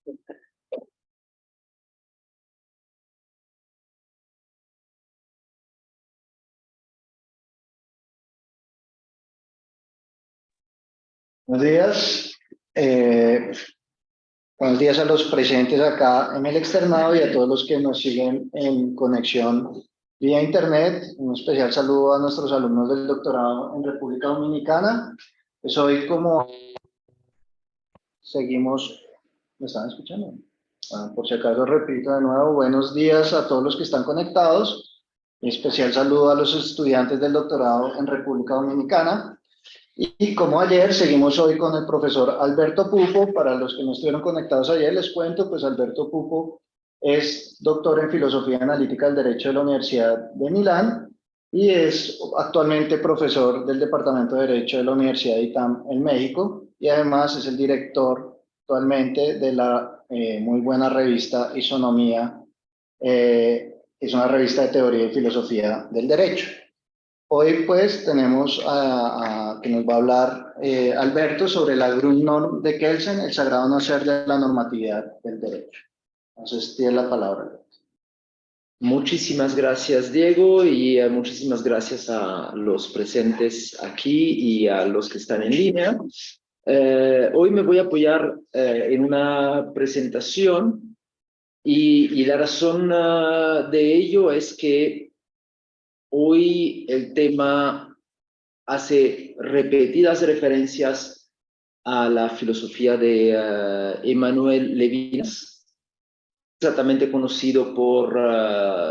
Buenos días. Buenos días a los presentes acá en el externado y a todos los que nos siguen en conexión vía internet. Un especial saludo a nuestros alumnos del doctorado en República Dominicana. Pues hoy, como seguimos, ¿me están escuchando? Bueno, por si acaso repito de nuevo, buenos días a todos los que están conectados. Un especial saludo a los estudiantes del doctorado en República Dominicana. Y como ayer, seguimos hoy con el profesor Alberto Pupo. Para los que no estuvieron conectados ayer, les cuento, pues Alberto Pupo es doctor en Filosofía Analítica del Derecho de la Universidad de Milán y es actualmente profesor del Departamento de Derecho de la Universidad de ITAM en México, y además es el director actualmente de la muy buena revista Isonomía, es una revista de teoría y filosofía del derecho. Hoy pues tenemos que nos va a hablar Alberto sobre la Grundnorm de Kelsen, el sagrado no ser de la normatividad del derecho. Entonces tiene la palabra. Muchísimas gracias, Diego, y muchísimas gracias a los presentes aquí y a los que están en línea. Hoy me voy a apoyar en una presentación y la razón de ello es que hoy el tema hace repetidas referencias a la filosofía de Emmanuel Levinas, exactamente conocido por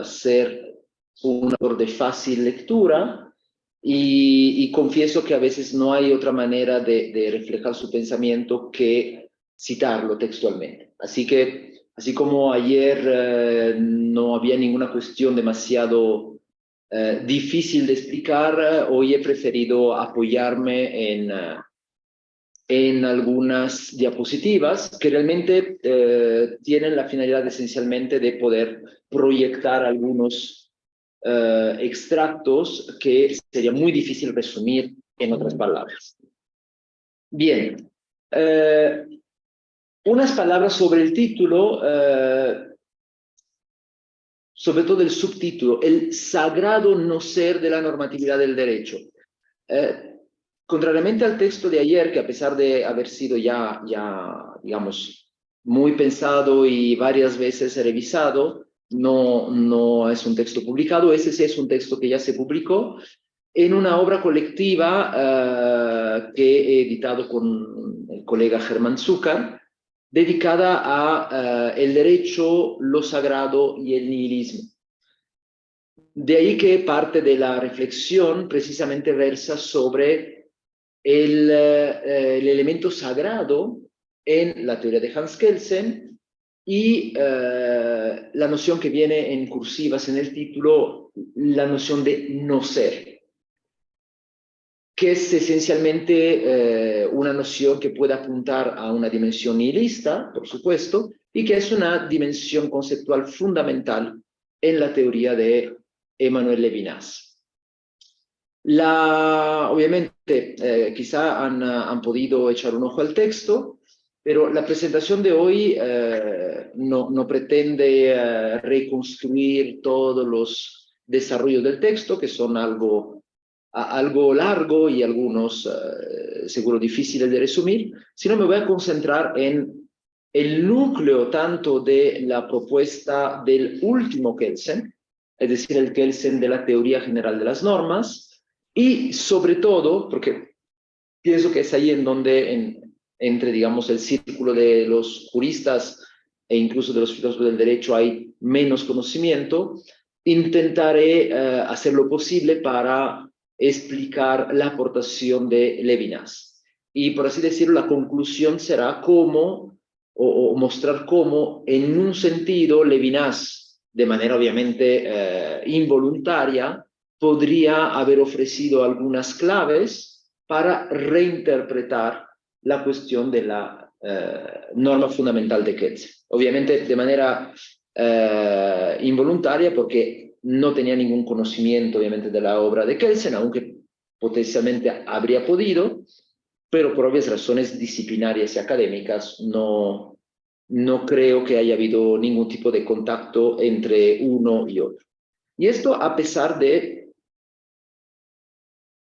ser un autor de fácil lectura, y confieso que a veces no hay otra manera de reflejar su pensamiento que citarlo textualmente. Así que, así como ayer no había ninguna cuestión demasiado difícil de explicar, hoy he preferido apoyarme en algunas diapositivas que realmente tienen la finalidad esencialmente de poder proyectar algunos extractos que sería muy difícil resumir en otras palabras. Bien, unas palabras sobre el título, sobre todo el subtítulo, el sagrado no ser de la normatividad del derecho. Contrariamente al texto de ayer, que a pesar de haber sido ya, digamos, muy pensado y varias veces revisado, no es un texto publicado. Ese sí es un texto que ya se publicó en una obra colectiva que he editado con el colega Germán Zúcar, dedicada a el derecho, lo sagrado y el nihilismo. De ahí que parte de la reflexión precisamente versa sobre el elemento sagrado en la teoría de Hans Kelsen y la noción que viene en cursivas en el título, la noción de no ser, que es esencialmente una noción que puede apuntar a una dimensión nihilista, por supuesto, y que es una dimensión conceptual fundamental en la teoría de Emmanuel Levinas. Obviamente, quizá han podido echar un ojo al texto, pero la presentación de hoy no pretende reconstruir todos los desarrollos del texto, que son algo largo y algunos seguro difíciles de resumir, sino me voy a concentrar en el núcleo tanto de la propuesta del último Kelsen, es decir, el Kelsen de la teoría general de las normas, y sobre todo, porque pienso que es ahí en donde entre, digamos, el círculo de los juristas e incluso de los filósofos del derecho hay menos conocimiento, intentaré hacer lo posible para explicar la aportación de Levinas. Y por así decirlo, la conclusión será cómo, o mostrar cómo, en un sentido, Levinas, de manera obviamente involuntaria, podría haber ofrecido algunas claves para reinterpretar la cuestión de la norma fundamental de Kelsen. Obviamente de manera involuntaria, porque no tenía ningún conocimiento, obviamente, de la obra de Kelsen, aunque potencialmente habría podido, pero por obvias razones disciplinarias y académicas no no creo que haya habido ningún tipo de contacto entre uno y otro. Y esto a pesar de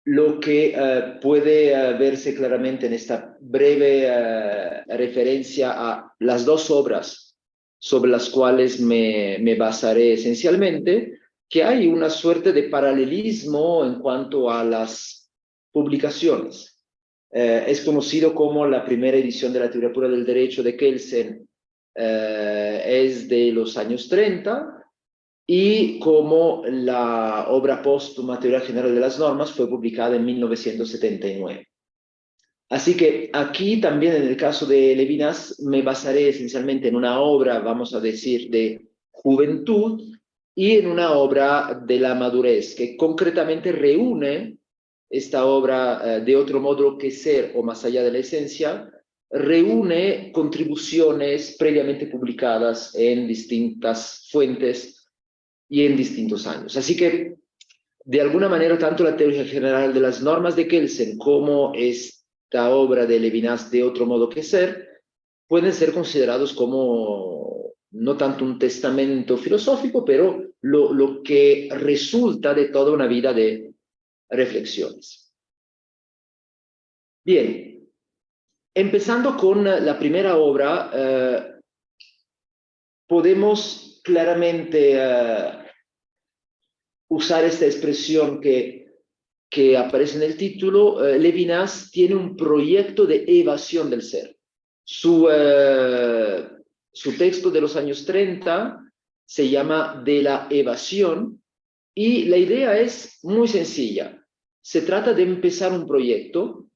lo que puede verse claramente en esta breve referencia a las dos obras sobre las cuales me basaré esencialmente, que hay una suerte de paralelismo en cuanto a las publicaciones. Es conocido como la primera edición de la teoría pura del derecho de Kelsen es de los años 30, y como la obra póstuma Teoría General de las Normas fue publicada en 1979. Así que aquí también en el caso de Levinas me basaré esencialmente en una obra, vamos a decir, de juventud y en una obra de la madurez, que concretamente reúne esta obra de otro modo que ser o más allá de la esencia, reúne contribuciones previamente publicadas en distintas fuentes y en distintos años. Así que, de alguna manera, tanto la teoría general de las normas de Kelsen como esta obra de Levinas de otro modo que ser, pueden ser considerados como no tanto un testamento filosófico, pero lo que resulta de toda una vida de reflexiones. Bien, empezando con la primera obra, podemos claramente usar esta expresión que aparece en el título. Levinas tiene un proyecto de evasión del ser. Su texto de los años 30 se llama De la evasión, y la idea es muy sencilla. Se trata de empezar un proyecto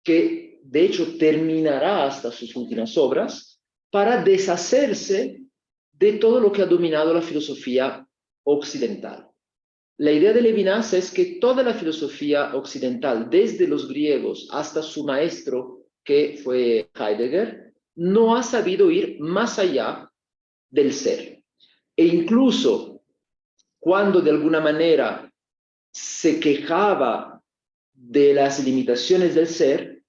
que de hecho terminará hasta sus últimas obras para deshacerse de todo lo que ha dominado la filosofía occidental. La idea de Levinas es que toda la filosofía occidental, desde los griegos hasta su maestro, que fue Heidegger, no ha sabido ir más allá del ser. E incluso cuando de alguna manera se quejaba de las limitaciones del ser,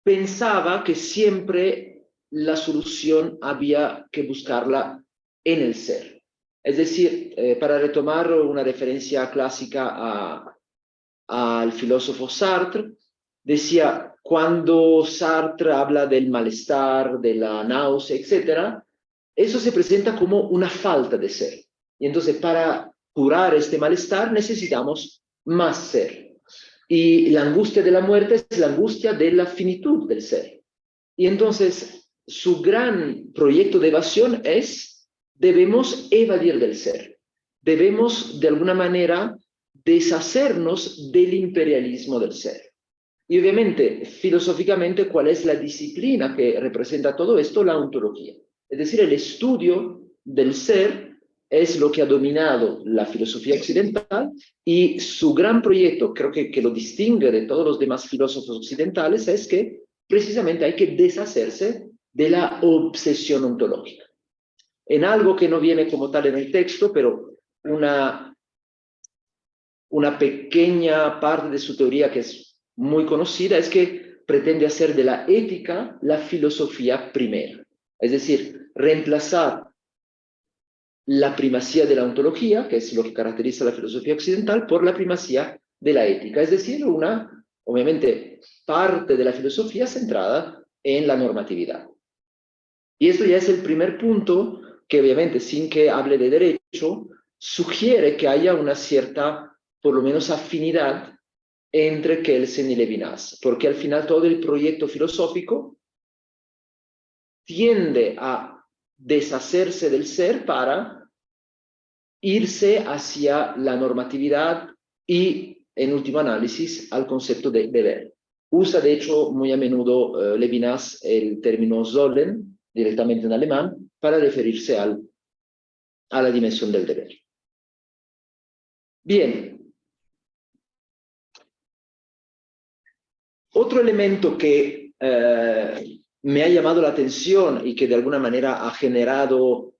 pensaba que siempre la solución había que buscarla en el ser. Es decir, para retomar una referencia clásica al filósofo Sartre, decía, cuando Sartre habla del malestar, de la náusea, etc., eso se presenta como una falta de ser. Y entonces, para curar este malestar necesitamos más ser. Y la angustia de la muerte es la angustia de la finitud del ser. Y entonces, su gran proyecto de evasión es: debemos evadir del ser. Debemos, de alguna manera, deshacernos del imperialismo del ser. Y obviamente, filosóficamente, ¿cuál es la disciplina que representa todo esto? La ontología. Es decir, el estudio del ser es lo que ha dominado la filosofía occidental, y su gran proyecto, creo que lo distingue de todos los demás filósofos occidentales, es que precisamente hay que deshacerse de la obsesión ontológica. En algo que no viene como tal en el texto, pero una pequeña parte de su teoría que es muy conocida es que pretende hacer de la ética la filosofía primera. Es decir, reemplazar la primacía de la ontología, que es lo que caracteriza la filosofía occidental, por la primacía de la ética. Es decir, obviamente, parte de la filosofía centrada en la normatividad. Y esto ya es el primer punto que, obviamente, sin que hable de derecho, sugiere que haya una cierta, por lo menos, afinidad entre Kelsen y Levinas, porque al final todo el proyecto filosófico tiende a deshacerse del ser para irse hacia la normatividad y, en último análisis, al concepto de deber. Usa, de hecho, muy a menudo Levinas el término Sollen, directamente en alemán, para referirse a la dimensión del deber. Bien. Otro elemento que me ha llamado la atención y que de alguna manera ha generado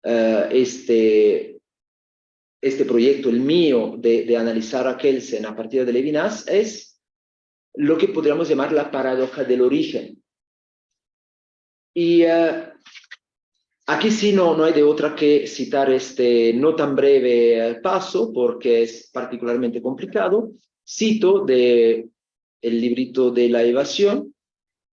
este proyecto, el mío, de analizar a Kelsen a partir de Levinas, es lo que podríamos llamar la paradoja del origen. Y aquí sí no hay de otra que citar este no tan breve paso, porque es particularmente complicado. Cito de el librito de la evasión: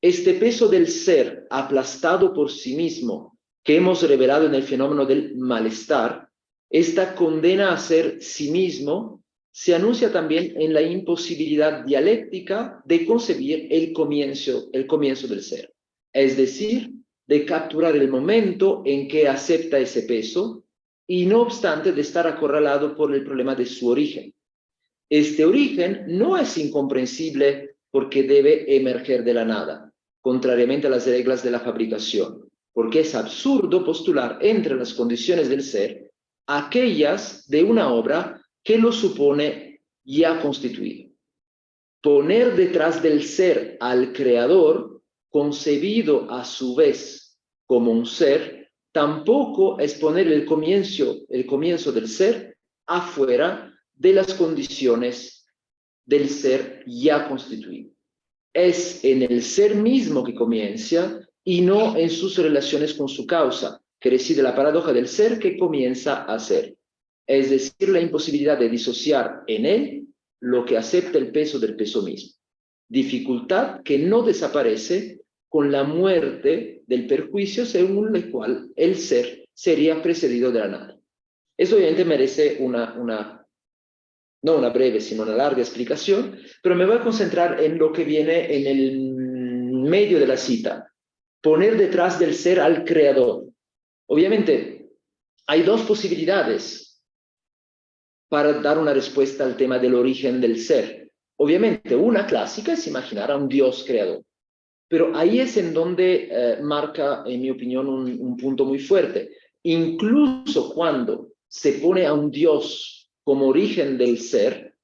este peso del ser aplastado por sí mismo que hemos revelado en el fenómeno del malestar, esta condena a ser sí mismo, se anuncia también en la imposibilidad dialéctica de concebir el comienzo del ser, es decir, de capturar el momento en que acepta ese peso y no obstante de estar acorralado por el problema de su origen. Este origen no es incomprensible porque debe emerger de la nada, contrariamente a las reglas de la fabricación, porque es absurdo postular entre las condiciones del ser aquellas de una obra que lo supone ya constituido. Poner detrás del ser al creador, concebido a su vez como un ser, tampoco es poner el comienzo del ser afuera de las condiciones del ser ya constituido. Es en el ser mismo que comienza y no en sus relaciones con su causa, que reside la paradoja del ser que comienza a ser. Es decir, la imposibilidad de disociar en él lo que acepta el peso del peso mismo. Dificultad que no desaparece con la muerte del perjuicio según la cual el ser sería precedido de la nada. Eso obviamente merece no una breve, sino una larga explicación, pero me voy a concentrar en lo que viene en el medio de la cita. Poner detrás del ser al creador. Obviamente, hay dos posibilidades para dar una respuesta al tema del origen del ser. Obviamente, una clásica es imaginar a un Dios creador. Pero ahí es en donde marca, en mi opinión, un punto muy fuerte. Incluso cuando se pone a un Dios como origen del ser,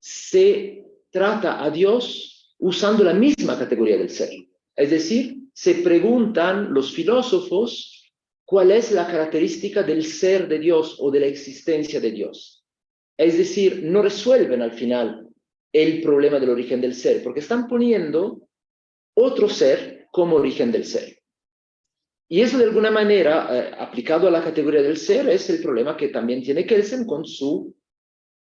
se trata a Dios usando la misma categoría del ser. Es decir, se preguntan los filósofos cuál es la característica del ser de Dios o de la existencia de Dios. Es decir, no resuelven al final el problema del origen del ser, porque están poniendo otro ser como origen del ser. Y eso de alguna manera, aplicado a la categoría del ser, es el problema que también tiene Kelsen con su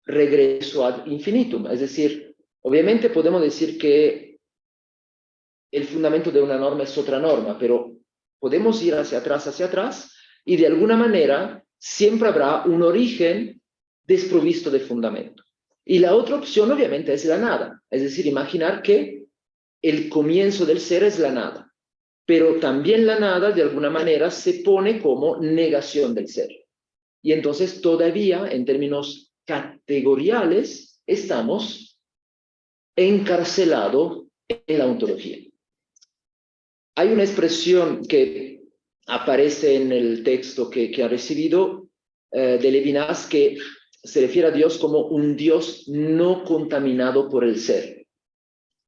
regreso ad infinitum. Es decir, obviamente podemos decir que el fundamento de una norma es otra norma, pero podemos ir hacia atrás, y de alguna manera siempre habrá un origen desprovisto de fundamento. Y la otra opción obviamente es la nada, es decir, imaginar que el comienzo del ser es la nada, pero también la nada de alguna manera se pone como negación del ser. Y entonces todavía en términos categoriales estamos encarcelados en la ontología. Hay una expresión que aparece en el texto que ha recibido de Levinas que se refiere a Dios como un Dios no contaminado por el ser.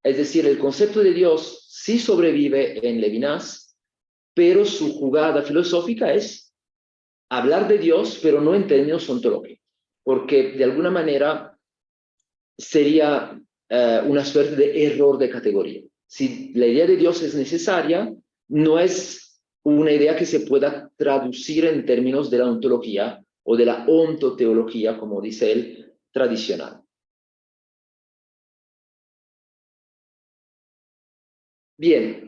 Es decir, el concepto de Dios sí sobrevive en Levinas, pero su jugada filosófica es hablar de Dios, pero no en términos ontológicos, porque de alguna manera sería una suerte de error de categoría. Si la idea de Dios es necesaria, no es una idea que se pueda traducir en términos de la ontología o de la ontoteología, como dice él, tradicional. Bien,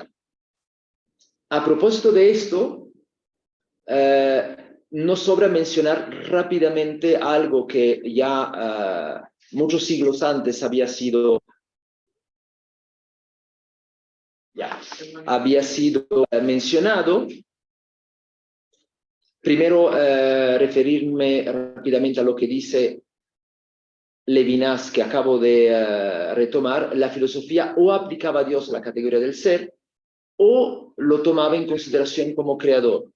a propósito de esto, nos sobra mencionar rápidamente algo que ya muchos siglos antes había sido mencionado. Primero, referirme rápidamente a lo que dice Levinas, que acabo de retomar. La filosofía o aplicaba a Dios la categoría del ser o lo tomaba en consideración como creador.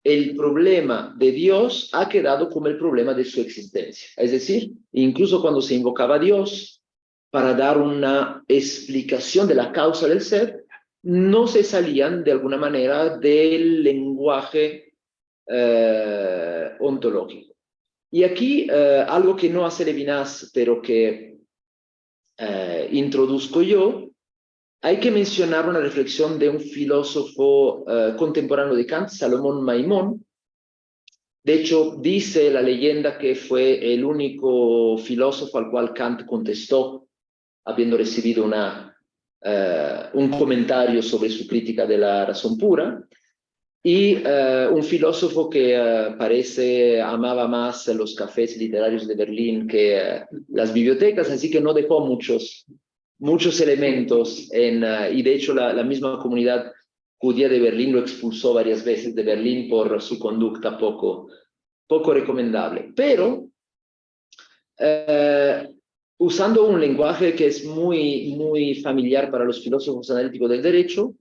El problema de Dios ha quedado como el problema de su existencia. Es decir, incluso cuando se invocaba a Dios para dar una explicación de la causa del ser, no se salían de alguna manera del lenguaje ontológico. Y aquí algo que no hace Levinas, pero que introduzco yo, hay que mencionar una reflexión de un filósofo contemporáneo de Kant, Salomón Maimón. De hecho, dice la leyenda que fue el único filósofo al cual Kant contestó, habiendo recibido un comentario sobre su crítica de la razón pura. Y un filósofo que parece amaba más los cafés literarios de Berlín que las bibliotecas, así que no dejó muchos elementos y de hecho la misma comunidad judía de Berlín lo expulsó varias veces de Berlín por su conducta poco recomendable. Pero usando un lenguaje que es muy familiar para los filósofos analíticos del derecho,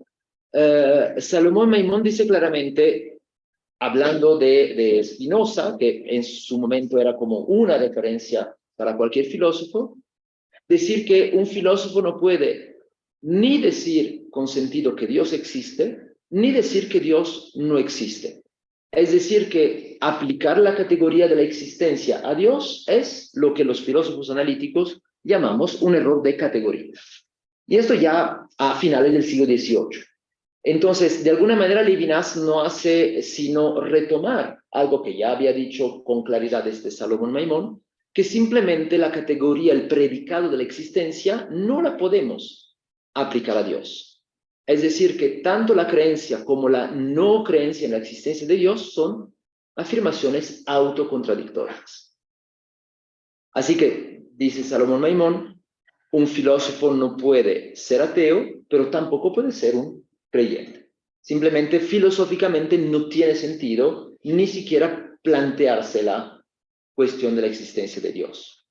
Salomón Maimón dice claramente, hablando de Spinoza, que en su momento era como una referencia para cualquier filósofo, decir que un filósofo no puede ni decir con sentido que Dios existe, ni decir que Dios no existe. Es decir, que aplicar la categoría de la existencia a Dios es lo que los filósofos analíticos llamamos un error de categoría. Y esto ya a finales del siglo XVIII. Entonces, de alguna manera, Levinas no hace sino retomar algo que ya había dicho con claridad Salomón Maimón, que simplemente la categoría, el predicado de la existencia, no la podemos aplicar a Dios. Es decir, que tanto la creencia como la no creencia en la existencia de Dios son afirmaciones autocontradictorias. Así que, dice Salomón Maimón, un filósofo no puede ser ateo, pero tampoco puede ser un creyente. Simplemente filosóficamente no tiene sentido ni siquiera plantearse la cuestión de la existencia de Dios.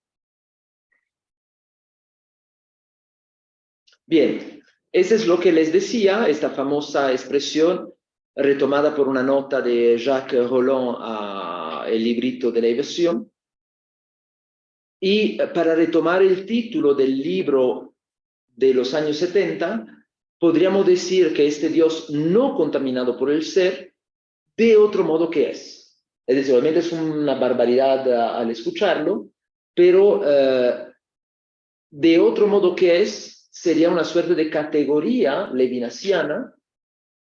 Bien, eso es lo que les decía, esta famosa expresión retomada por una nota de Jacques Roland a el librito de la evasión. Y para retomar el título del libro de los años 70, podríamos decir que este Dios no contaminado por el ser, de otro modo que es. Es decir, obviamente es una barbaridad al escucharlo, pero de otro modo que es sería una suerte de categoría levinasiana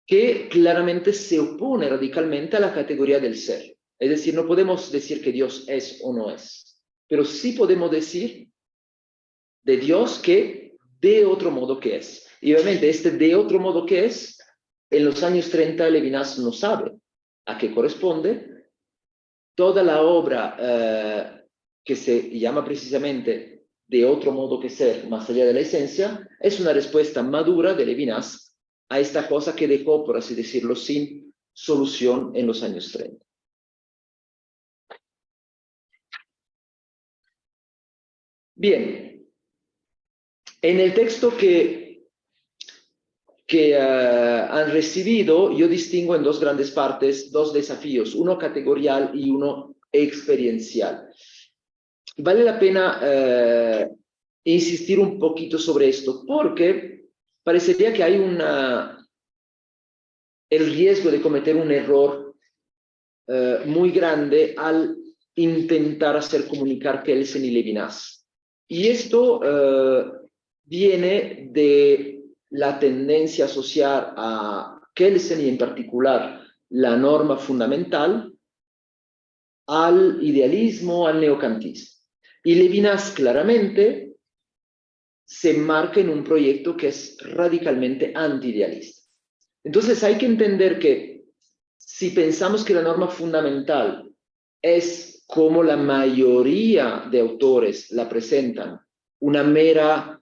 que claramente se opone radicalmente a la categoría del ser. Es decir, no podemos decir que Dios es o no es, pero sí podemos decir de Dios que de otro modo que es. Y obviamente este de otro modo que es, en los años 30 Levinas no sabe a qué corresponde. Toda la obra que se llama precisamente de otro modo que ser, más allá de la esencia, es una respuesta madura de Levinas a esta cosa que dejó, por así decirlo, sin solución en los años 30. Bien, en el texto que han recibido, yo distingo en dos grandes partes, dos desafíos, uno categorial y uno experiencial. Vale la pena insistir un poquito sobre esto, porque parecería que hay el riesgo de cometer un error muy grande al intentar hacer comunicar Kelsen y Levinas. Y esto viene de la tendencia a asociar a Kelsen y en particular la norma fundamental al idealismo, al neocantismo. Y Levinas claramente se enmarca en un proyecto que es radicalmente anti-idealista. Entonces hay que entender que si pensamos que la norma fundamental es como la mayoría de autores la presentan, una mera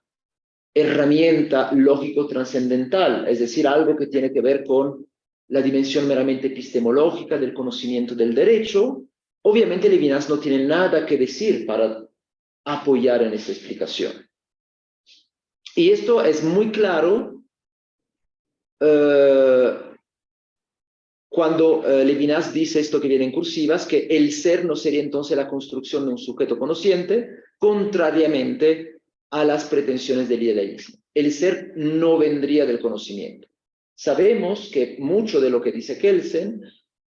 herramienta lógico-trascendental, es decir, algo que tiene que ver con la dimensión meramente epistemológica del conocimiento del derecho, obviamente Levinas no tiene nada que decir para apoyar en esta explicación. Y esto es muy claro cuando Levinas dice esto que viene en cursivas, que el ser no sería entonces la construcción de un sujeto conociente, contrariamente a las pretensiones del idealismo. El ser no vendría del conocimiento. Sabemos que mucho de lo que dice Kelsen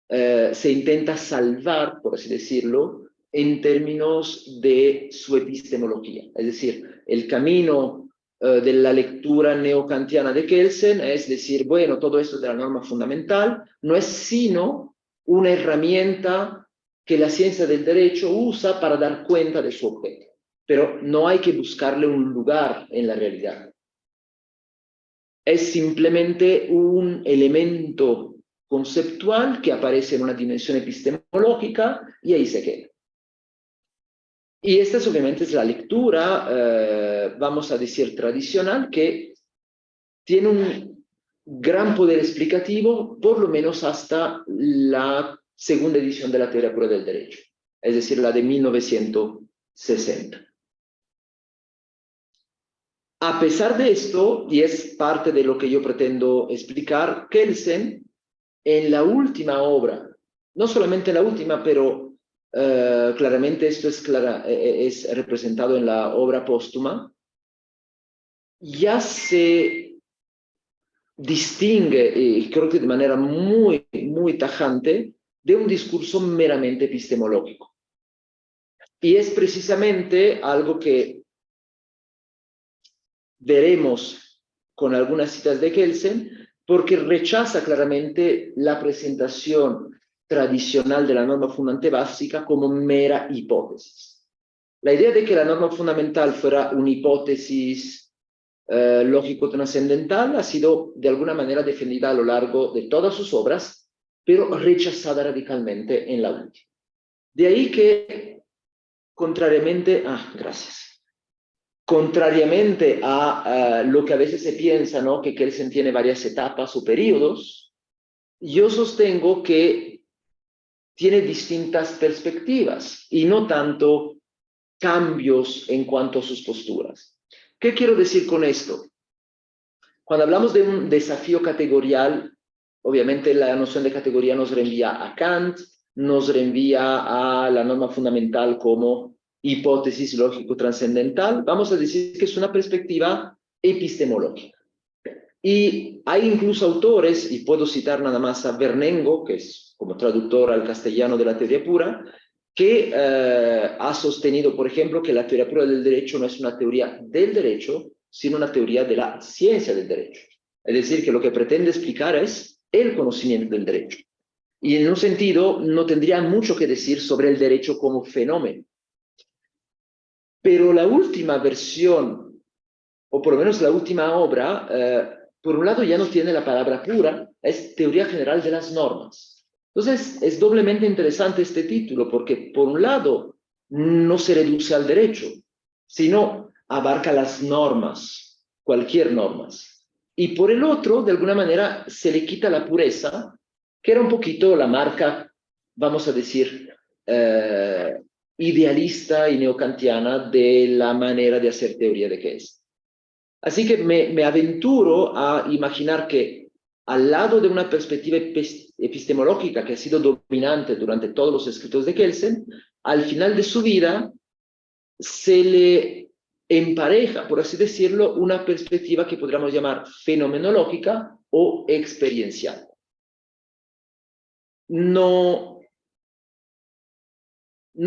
se intenta salvar, por así decirlo, en términos de su epistemología. Es decir, el camino de la lectura neokantiana de Kelsen es decir, bueno, todo esto de la norma fundamental no es sino una herramienta que la ciencia del derecho usa para dar cuenta de su objeto, pero no hay que buscarle un lugar en la realidad. Es simplemente un elemento conceptual que aparece en una dimensión epistemológica y ahí se queda. Y esta es, obviamente es la lectura, vamos a decir, tradicional, que tiene un gran poder explicativo, por lo menos hasta la segunda edición de la teoría pura del derecho, es decir, la de 1960. A pesar de esto, y es parte de lo que yo pretendo explicar, Kelsen, en la última obra, no solamente en la última, pero claramente esto es representado en la obra póstuma, ya se distingue, y creo que de manera muy, muy tajante, de un discurso meramente epistemológico. Y es precisamente algo que veremos con algunas citas de Kelsen, porque rechaza claramente la presentación tradicional de la norma fundamental básica como mera hipótesis. La idea de que la norma fundamental fuera una hipótesis lógico-trascendental ha sido de alguna manera defendida a lo largo de todas sus obras, pero rechazada radicalmente en la última. De ahí que, contrariamente a lo que a veces se piensa, ¿no? Que Kelsen tiene varias etapas o periodos, yo sostengo que tiene distintas perspectivas y no tanto cambios en cuanto a sus posturas. ¿Qué quiero decir con esto? Cuando hablamos de un desafío categorial, obviamente la noción de categoría nos reenvía a Kant, nos reenvía a la norma fundamental como hipótesis lógico-trascendental. Vamos a decir que es una perspectiva epistemológica. Y hay incluso autores, y puedo citar nada más a Bernengo, que es como traductor al castellano de la teoría pura, que ha sostenido, por ejemplo, que la teoría pura del derecho no es una teoría del derecho, sino una teoría de la ciencia del derecho. Es decir, que lo que pretende explicar es el conocimiento del derecho. Y en un sentido, no tendría mucho que decir sobre el derecho como fenómeno. Pero la última versión, o por lo menos la última obra, por un lado ya no tiene la palabra pura, es teoría general de las normas. Entonces, es doblemente interesante este título, porque por un lado no se reduce al derecho, sino abarca las normas, cualquier normas. Y por el otro, de alguna manera, se le quita la pureza, que era un poquito la marca, vamos a decir, idealista y neokantiana de la manera de hacer teoría de Kelsen. Así que me aventuro a imaginar que al lado de una perspectiva epistemológica que ha sido dominante durante todos los escritos de Kelsen, al final de su vida se le empareja, por así decirlo, una perspectiva que podríamos llamar fenomenológica o experiencial. No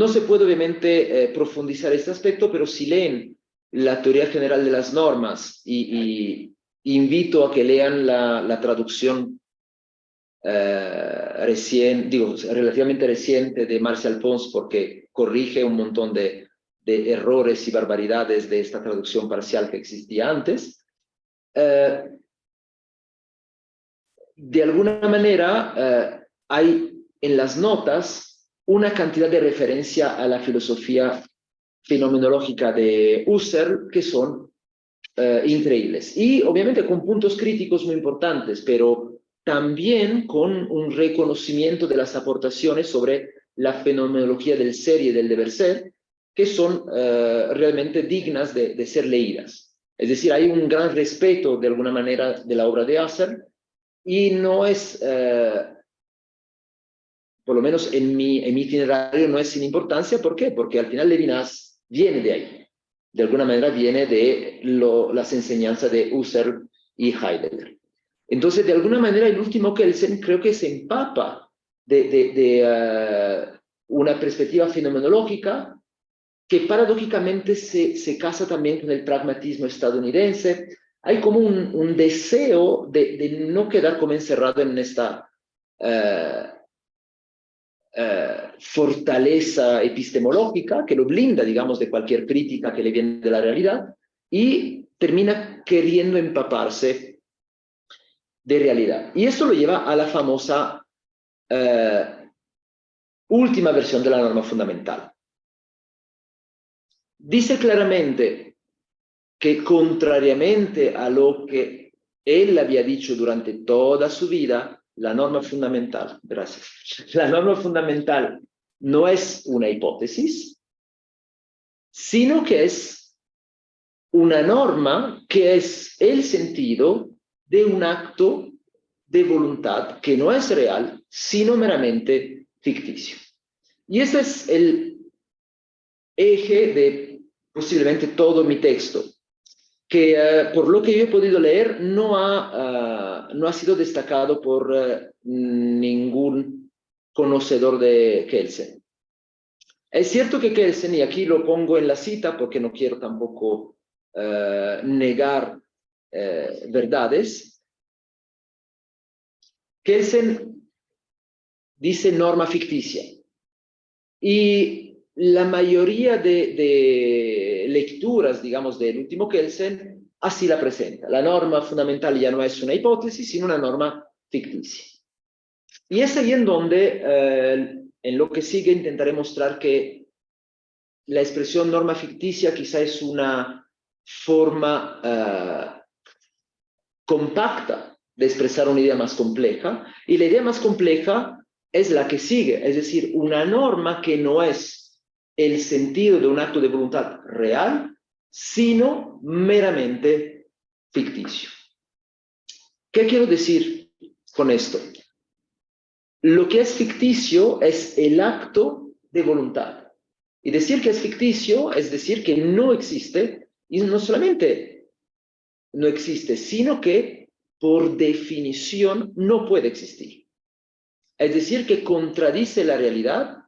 se puede obviamente profundizar este aspecto, pero si leen la teoría general de las normas y invito a que lean la traducción relativamente reciente de Marcial Pons, porque corrige un montón de errores y barbaridades de esta traducción parcial que existía antes. De alguna manera hay en las notas una cantidad de referencia a la filosofía fenomenológica de Husserl que son increíbles. Y obviamente con puntos críticos muy importantes, pero también con un reconocimiento de las aportaciones sobre la fenomenología del ser y del deber ser, que son realmente dignas de ser leídas. Es decir, hay un gran respeto de alguna manera de la obra de Husserl y no es... por lo menos en mi itinerario no es sin importancia. ¿Por qué? Porque al final Levinas viene de ahí. De alguna manera viene de las enseñanzas de Husserl y Heidegger. Entonces, de alguna manera, el último Kelsen creo que se empapa de una perspectiva fenomenológica que paradójicamente se casa también con el pragmatismo estadounidense. Hay como un deseo de no quedar como encerrado en esta fortaleza epistemológica que lo blinda, digamos, de cualquier crítica que le viene de la realidad, y termina queriendo empaparse de realidad. Y esto lo lleva a la famosa última versión de la norma fundamental. Dice claramente que, contrariamente a lo que él había dicho durante toda su vida, la norma fundamental, gracias, la norma fundamental no es una hipótesis, sino que es una norma que es el sentido de un acto de voluntad que no es real, sino meramente ficticio. Y ese es el eje de posiblemente todo mi texto, que por lo que yo he podido leer no ha sido destacado por ningún conocedor de Kelsen. Es cierto que Kelsen, y aquí lo pongo en la cita porque no quiero tampoco negar verdades, Kelsen dice norma ficticia. Y la mayoría de lecturas, digamos, del último Kelsen, así la presenta. La norma fundamental ya no es una hipótesis, sino una norma ficticia. Y es ahí en donde, en lo que sigue, intentaré mostrar que la expresión norma ficticia quizá es una forma compacta de expresar una idea más compleja, y la idea más compleja es la que sigue, es decir, una norma que no es el sentido de un acto de voluntad real, sino meramente ficticio. ¿Qué quiero decir con esto? Lo que es ficticio es el acto de voluntad. Y decir que es ficticio es decir que no existe, y no solamente no existe, sino que por definición no puede existir. Es decir, que contradice la realidad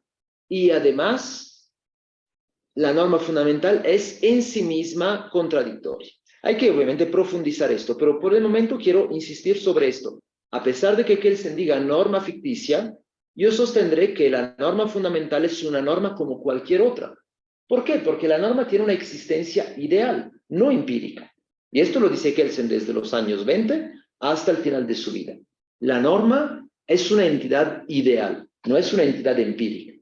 y además la norma fundamental es en sí misma contradictoria. Hay que obviamente profundizar esto, pero por el momento quiero insistir sobre esto. A pesar de que Kelsen diga norma ficticia, yo sostendré que la norma fundamental es una norma como cualquier otra. ¿Por qué? Porque la norma tiene una existencia ideal, no empírica. Y esto lo dice Kelsen desde los años 20 hasta el final de su vida. La norma es una entidad ideal, no es una entidad empírica.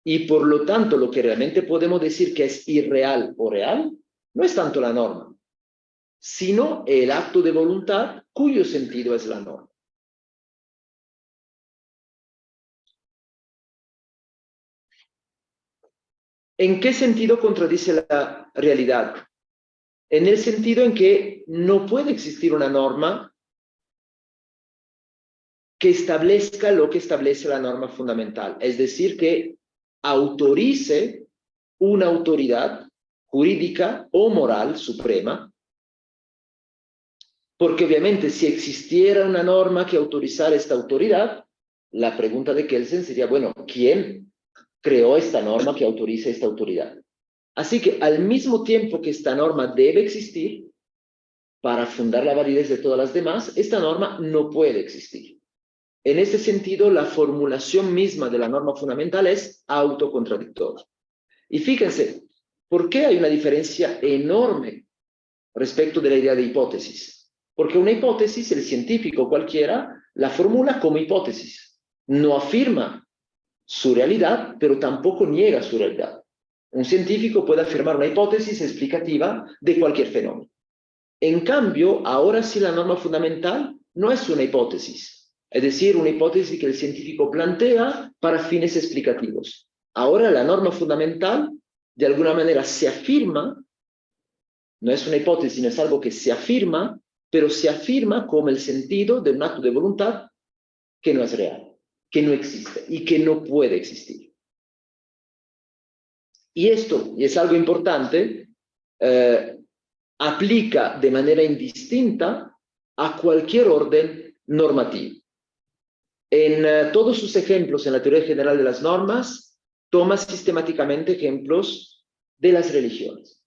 Y por lo tanto, lo que realmente podemos decir que es irreal o real, no es tanto la norma, sino el acto de voluntad cuyo sentido es la norma. ¿En qué sentido contradice la realidad? En el sentido en que no puede existir una norma que establezca lo que establece la norma fundamental, es decir, que autorice una autoridad jurídica o moral suprema, porque obviamente si existiera una norma que autorizara esta autoridad, la pregunta de Kelsen sería, bueno, ¿quién creó esta norma que autoriza esta autoridad? Así que al mismo tiempo que esta norma debe existir, para fundar la validez de todas las demás, esta norma no puede existir. En ese sentido, la formulación misma de la norma fundamental es autocontradictoria. Y fíjense, ¿por qué hay una diferencia enorme respecto de la idea de hipótesis? Porque una hipótesis, el científico cualquiera la formula como hipótesis. No afirma su realidad, pero tampoco niega su realidad. Un científico puede afirmar una hipótesis explicativa de cualquier fenómeno. En cambio, ahora sí la norma fundamental no es una hipótesis, es decir, una hipótesis que el científico plantea para fines explicativos. Ahora la norma fundamental de alguna manera se afirma, no es una hipótesis, no es algo que se afirma, pero se afirma como el sentido de un acto de voluntad que no es real, que no existe y que no puede existir. Y esto, y es algo importante, aplica de manera indistinta a cualquier orden normativo. En todos sus ejemplos en la teoría general de las normas, toma sistemáticamente ejemplos de las religiones.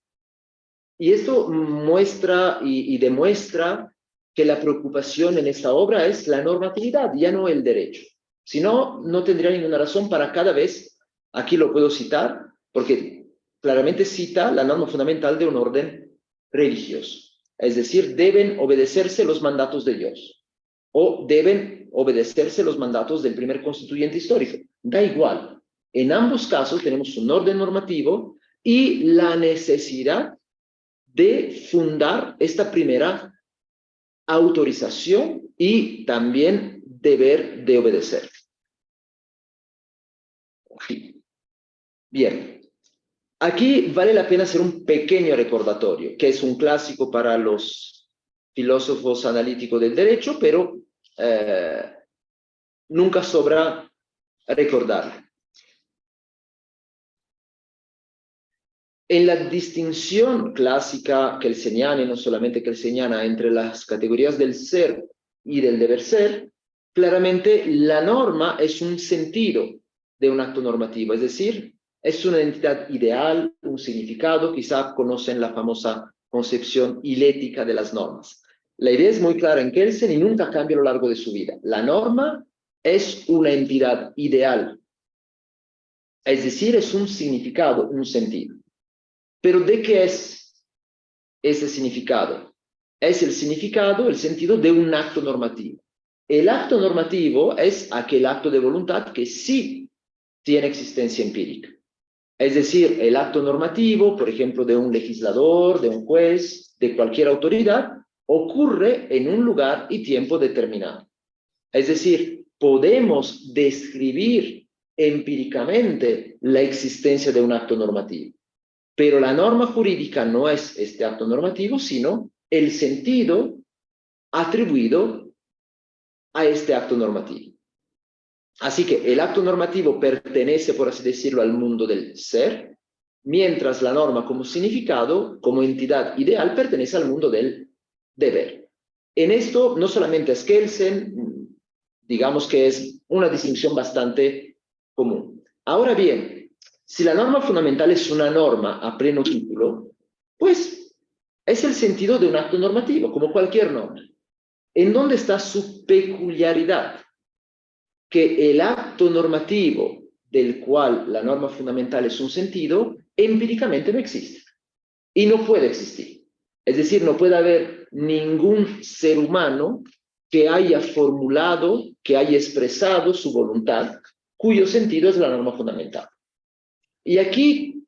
Y esto muestra y demuestra que la preocupación en esta obra es la normatividad, ya no el derecho. Si no, no tendría ninguna razón para cada vez, aquí lo puedo citar, porque claramente cita la norma fundamental de un orden religioso. Es decir, deben obedecerse los mandatos de Dios o deben obedecerse los mandatos del primer constituyente histórico. Da igual. En ambos casos tenemos un orden normativo y la necesidad de fundar esta primera autorización y también deber de obedecer. Bien, aquí vale la pena hacer un pequeño recordatorio, que es un clásico para los filósofos analíticos del derecho, pero nunca sobra recordarlo. En la distinción clásica kelseniana, y no solamente kelseniana, entre las categorías del ser y del deber ser, claramente la norma es un sentido de un acto normativo, es decir, es una entidad ideal, un significado, quizá conocen la famosa concepción hilética de las normas. La idea es muy clara en Kelsen y nunca cambia a lo largo de su vida. La norma es una entidad ideal, es decir, es un significado, un sentido. Pero ¿de qué es ese significado? Es el significado, el sentido de un acto normativo. El acto normativo es aquel acto de voluntad que sí tiene existencia empírica. Es decir, el acto normativo, por ejemplo, de un legislador, de un juez, de cualquier autoridad, ocurre en un lugar y tiempo determinado. Es decir, podemos describir empíricamente la existencia de un acto normativo. Pero la norma jurídica no es este acto normativo, sino el sentido atribuido a este acto normativo. Así que el acto normativo pertenece, por así decirlo, al mundo del ser, mientras la norma como significado, como entidad ideal, pertenece al mundo del deber. En esto no solamente es Kelsen, digamos que es una distinción bastante común. Ahora bien, si la norma fundamental es una norma a pleno título, pues es el sentido de un acto normativo, como cualquier norma. ¿En dónde está su peculiaridad? Que el acto normativo del cual la norma fundamental es un sentido, empíricamente no existe. Y no puede existir. Es decir, no puede haber ningún ser humano que haya formulado, que haya expresado su voluntad, cuyo sentido es la norma fundamental. Y aquí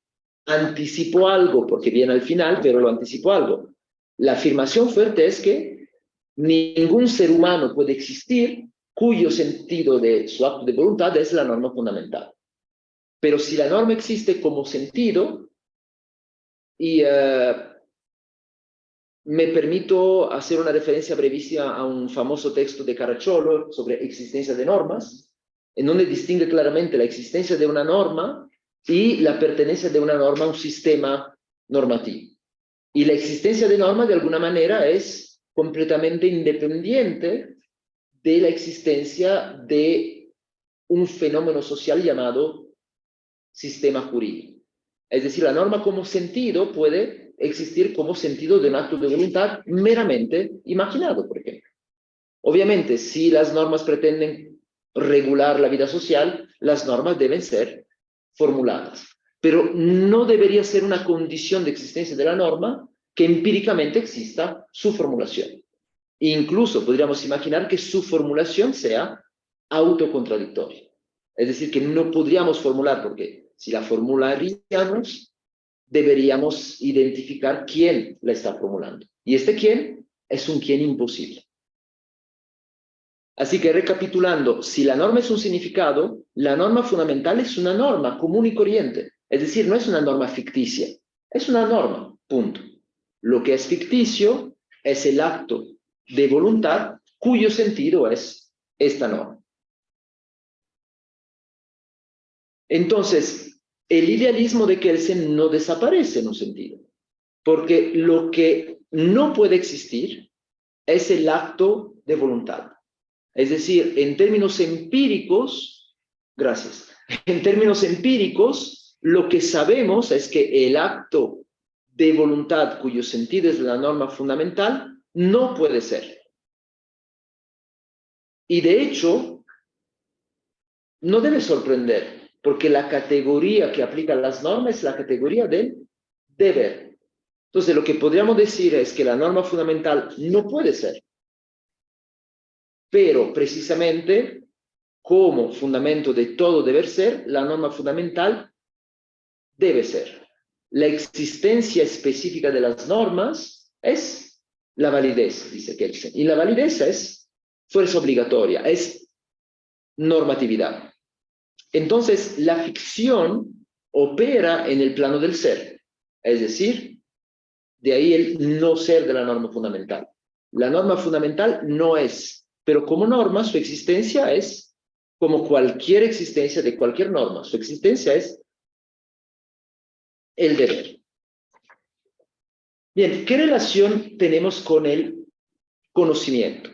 anticipo algo, porque viene al final, pero lo anticipo algo. La afirmación fuerte es que ningún ser humano puede existir cuyo sentido de su acto de voluntad es la norma fundamental. Pero si la norma existe como sentido, y me permito hacer una referencia brevísima a un famoso texto de Caracciolo sobre existencia de normas, en donde distingue claramente la existencia de una norma y la pertenencia de una norma a un sistema normativo. Y la existencia de norma, de alguna manera, es completamente independiente de la existencia de un fenómeno social llamado sistema jurídico. Es decir, la norma como sentido puede existir como sentido de un acto de voluntad meramente imaginado, por ejemplo. Obviamente, si las normas pretenden regular la vida social, las normas deben ser formuladas. Pero no debería ser una condición de existencia de la norma que empíricamente exista su formulación. Incluso podríamos imaginar que su formulación sea autocontradictoria. Es decir, que no podríamos formular, porque si la formularíamos, deberíamos identificar quién la está formulando. Y este quién es un quién imposible. Así que recapitulando, si la norma es un significado, la norma fundamental es una norma común y corriente. Es decir, no es una norma ficticia, es una norma, punto. Lo que es ficticio es el acto de voluntad cuyo sentido es esta norma. Entonces, el idealismo de Kelsen no desaparece en un sentido, porque lo que no puede existir es el acto de voluntad. Es decir, en términos empíricos, gracias, en términos empíricos, Lo que sabemos es que el acto de voluntad cuyo sentido es la norma fundamental no puede ser. Y de hecho, no debe sorprender, porque la categoría que aplica las normas es la categoría del deber. Entonces, lo que podríamos decir es que la norma fundamental no puede ser, pero precisamente como fundamento de todo deber ser, la norma fundamental debe ser. La existencia específica de las normas es la validez, dice Kelsen. Y la validez es fuerza obligatoria, es normatividad. Entonces, la ficción opera en el plano del ser, es decir, de ahí el no ser de la norma fundamental. La norma fundamental no es, pero como norma su existencia es como cualquier existencia de cualquier norma. Su existencia es el deber. Bien, ¿qué relación tenemos con el conocimiento?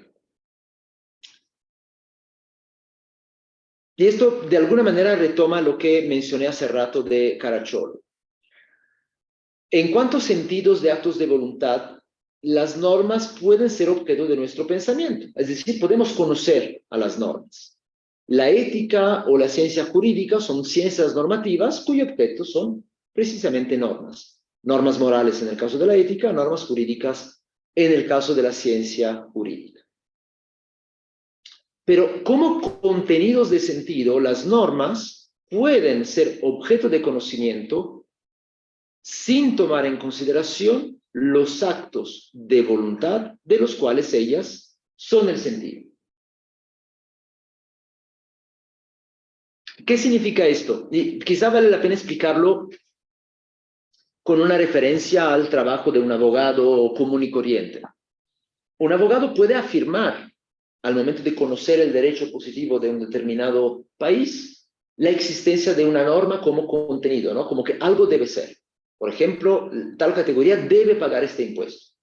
Y esto de alguna manera retoma lo que mencioné hace rato de Caracciolo. ¿En cuántos sentidos de actos de voluntad las normas pueden ser objeto de nuestro pensamiento? Es decir, podemos conocer a las normas. La ética o la ciencia jurídica son ciencias normativas cuyo objeto son precisamente normas. Normas morales en el caso de la ética, normas jurídicas en el caso de la ciencia jurídica. Pero como contenidos de sentido, las normas pueden ser objeto de conocimiento sin tomar en consideración los actos de voluntad de los cuales ellas son el sentido. ¿Qué significa esto? Y quizá vale la pena explicarlo con una referencia al trabajo de un abogado común y corriente. Un abogado puede afirmar, al momento de conocer el derecho positivo de un determinado país, la existencia de una norma como contenido, ¿no? Como que algo debe ser. Por ejemplo, tal categoría debe pagar este impuesto.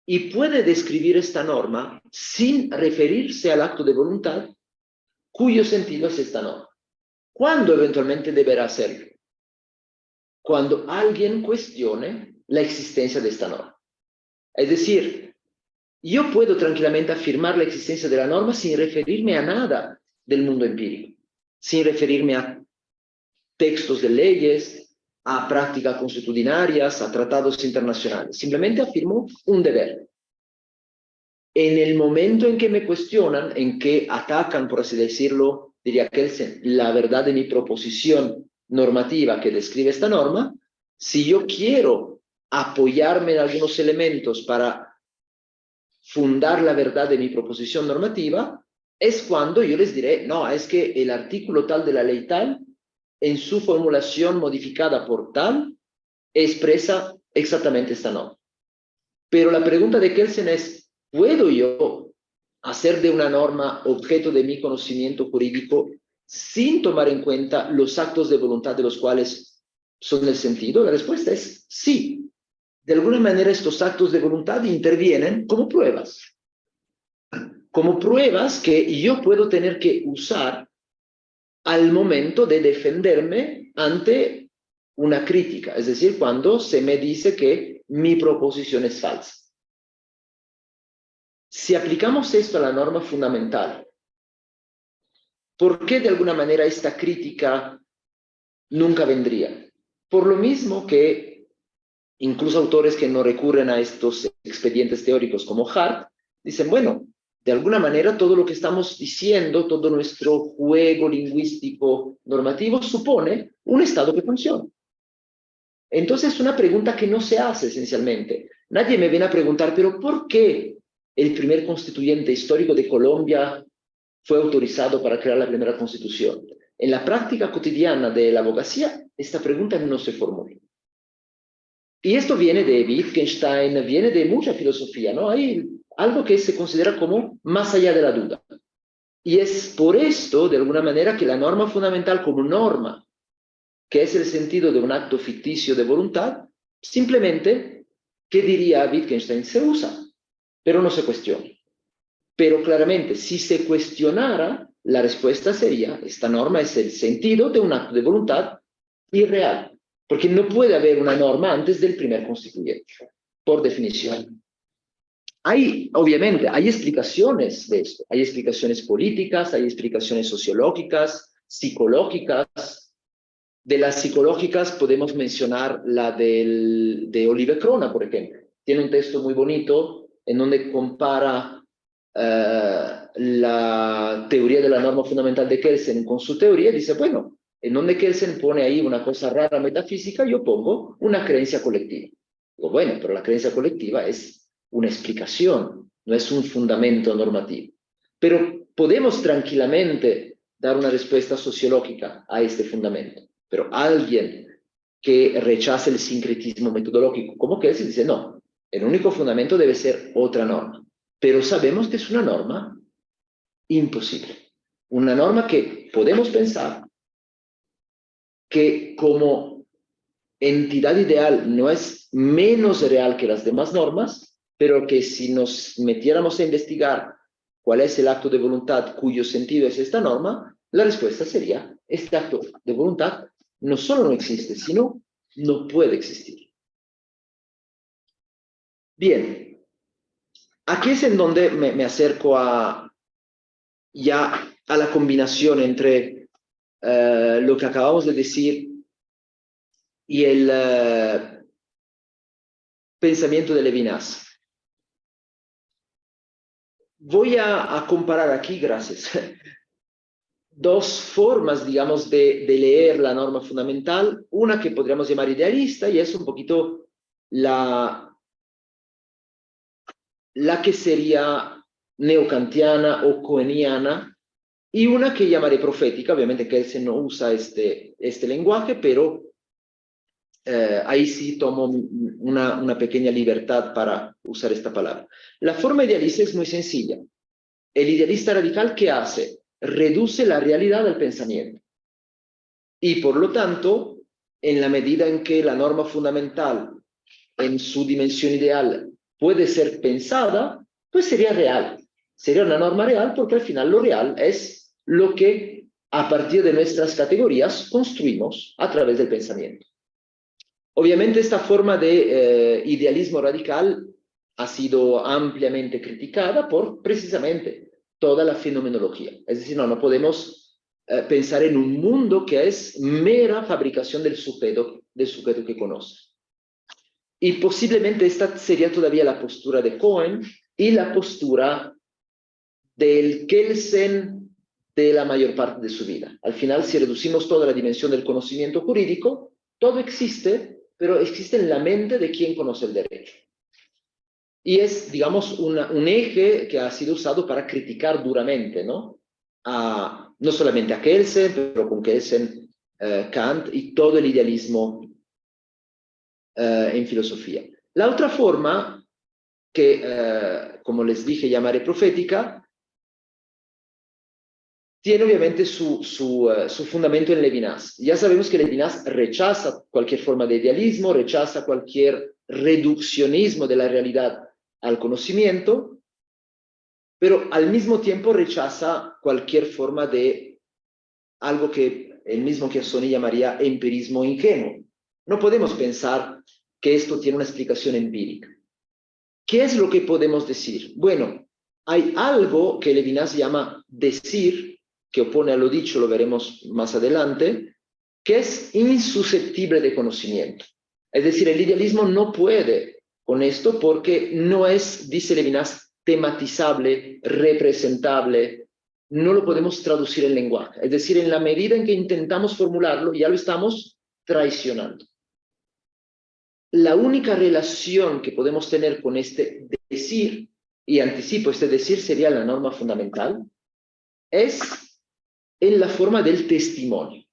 Y puede describir esta norma sin referirse al acto de voluntad cuyo sentido es esta norma. ¿Cuándo eventualmente deberá hacerlo? Cuando alguien cuestione la existencia de esta norma. Es decir, yo puedo tranquilamente afirmar la existencia de la norma sin referirme a nada del mundo empírico, sin referirme a textos de leyes, a prácticas consuetudinarias, a tratados internacionales. Simplemente afirmo un deber. En el momento en que me cuestionan, en que atacan, por así decirlo, diría Kelsen, la verdad de mi proposición normativa que describe esta norma, si yo quiero apoyarme en algunos elementos para fundar la verdad de mi proposición normativa, es cuando yo les diré, no, es que el artículo tal de la ley tal, en su formulación modificada por tal, expresa exactamente esta norma. Pero la pregunta de Kelsen es, ¿puedo yo hacer de una norma objeto de mi conocimiento jurídico sin tomar en cuenta los actos de voluntad de los cuales son el sentido? La respuesta es sí. De alguna manera estos actos de voluntad intervienen como pruebas. Como pruebas que yo puedo tener que usar al momento de defenderme ante una crítica, es decir, cuando se me dice que mi proposición es falsa. Si aplicamos esto a la norma fundamental, ¿por qué de alguna manera esta crítica nunca vendría? Por lo mismo que incluso autores que no recurren a estos expedientes teóricos como Hart, dicen, bueno, de alguna manera todo lo que estamos diciendo, todo nuestro juego lingüístico normativo supone un estado que funciona. Entonces es una pregunta que no se hace esencialmente. Nadie me viene a preguntar, pero ¿por qué el primer constituyente histórico de Colombia fue autorizado para crear la primera constitución? En la práctica cotidiana de la abogacía, esta pregunta no se formula. Y esto viene de Wittgenstein, viene de mucha filosofía, ¿no? Hay algo que se considera como más allá de la duda. Y es por esto, de alguna manera, que la norma fundamental como norma, que es el sentido de un acto ficticio de voluntad, simplemente, ¿qué diría Wittgenstein? Se usa, pero no se cuestiona. Pero claramente, si se cuestionara, la respuesta sería, esta norma es el sentido de un acto de voluntad irreal, porque no puede haber una norma antes del primer constituyente, por definición. Obviamente, hay explicaciones de esto, hay explicaciones políticas, hay explicaciones sociológicas, psicológicas. De las psicológicas podemos mencionar la de Oliver Crona, por ejemplo. Tiene un texto muy bonito en donde compara la teoría de la norma fundamental de Kelsen con su teoría y dice, bueno, en donde Kelsen pone ahí una cosa rara metafísica, yo pongo una creencia colectiva. Digo, bueno, pero la creencia colectiva es una explicación, no es un fundamento normativo. Pero podemos tranquilamente dar una respuesta sociológica a este fundamento. Pero alguien que rechace el sincretismo metodológico como Kelsen dice, no, el único fundamento debe ser otra norma. Pero sabemos que es una norma imposible. Una norma que podemos pensar que como entidad ideal no es menos real que las demás normas, pero que si nos metiéramos a investigar cuál es el acto de voluntad cuyo sentido es esta norma, la respuesta sería, este acto de voluntad no solo no existe, sino no puede existir. Bien, aquí es en donde me acerco ya a la combinación entre lo que acabamos de decir y el pensamiento de Levinas. Voy a comparar aquí, gracias, dos formas, digamos, de leer la norma fundamental. Una que podríamos llamar idealista y es un poquito la que sería neocantiana o coheniana, y una que llamaré profética. Obviamente Kelsen no usa este lenguaje, pero ahí sí tomo una pequeña libertad para usar esta palabra. La forma idealista es muy sencilla. El idealista radical, ¿qué hace? Reduce la realidad al pensamiento. Y por lo tanto, en la medida en que la norma fundamental en su dimensión ideal puede ser pensada, pues sería real. Sería una norma real porque al final lo real es lo que a partir de nuestras categorías construimos a través del pensamiento. Obviamente esta forma de idealismo radical ha sido ampliamente criticada por precisamente toda la fenomenología. Es decir, no podemos pensar en un mundo que es mera fabricación del sujeto que conoce. Y posiblemente esta sería todavía la postura de Cohen y la postura del Kelsen de la mayor parte de su vida. Al final, si reducimos toda la dimensión del conocimiento jurídico, todo existe, pero existe en la mente de quien conoce el derecho. Y es, digamos, un eje que ha sido usado para criticar duramente, ¿no? No solamente a Kelsen, pero con Kelsen, Kant y todo el idealismo en filosofía. La otra forma, que como les dije llamaré profética, tiene obviamente su fundamento en Levinas. Ya sabemos que Levinas rechaza cualquier forma de idealismo, rechaza cualquier reduccionismo de la realidad al conocimiento, pero al mismo tiempo rechaza cualquier forma de algo que el mismo Chiassoni llamaría empirismo ingenuo. No podemos pensar que esto tiene una explicación empírica. ¿Qué es lo que podemos decir? Bueno, hay algo que Levinas llama decir, que opone a lo dicho, lo veremos más adelante, que es insusceptible de conocimiento. Es decir, el idealismo no puede con esto porque no es, dice Levinas, tematizable, representable, no lo podemos traducir en lenguaje. Es decir, en la medida en que intentamos formularlo, ya lo estamos traicionando. La única relación que podemos tener con este decir, y anticipo, este decir sería la norma fundamental, es en la forma del testimonio.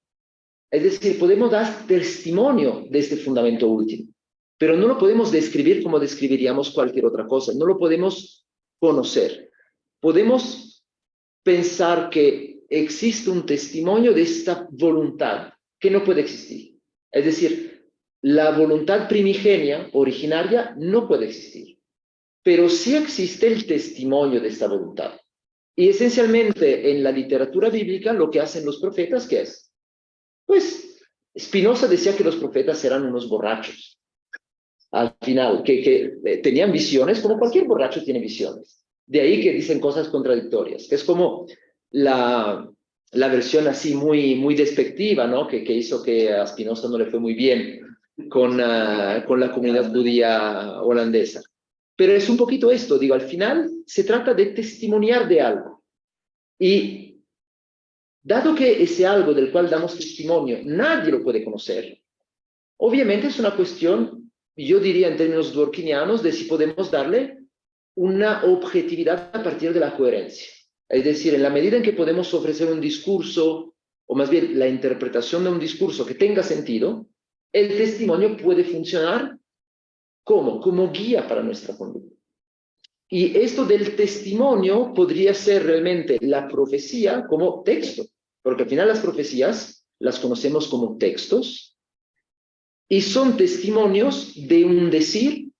Es decir, podemos dar testimonio de este fundamento último, pero no lo podemos describir como describiríamos cualquier otra cosa, no lo podemos conocer. Podemos pensar que existe un testimonio de esta voluntad que no puede existir. Es decir, la voluntad primigenia, originaria, no puede existir, pero sí existe el testimonio de esta voluntad. Y esencialmente en la literatura bíblica lo que hacen los profetas, ¿qué es? Pues Spinoza decía que los profetas eran unos borrachos. Al final, que tenían visiones, como cualquier borracho tiene visiones. De ahí que dicen cosas contradictorias, que es como la versión así muy despectiva, ¿no? Que hizo que a Spinoza no le fue muy bien con la comunidad judía holandesa. Pero es un poquito esto, digo, al final se trata de testimoniar de algo. Y dado que ese algo del cual damos testimonio nadie lo puede conocer, obviamente es una cuestión, yo diría en términos dworkinianos, de si podemos darle una objetividad a partir de la coherencia. Es decir, en la medida en que podemos ofrecer un discurso, o más bien la interpretación de un discurso que tenga sentido, el testimonio puede funcionar como guía para nuestra conducta. Y esto del testimonio podría ser realmente la profecía como texto, porque al final las profecías las conocemos como textos y son testimonios de un decir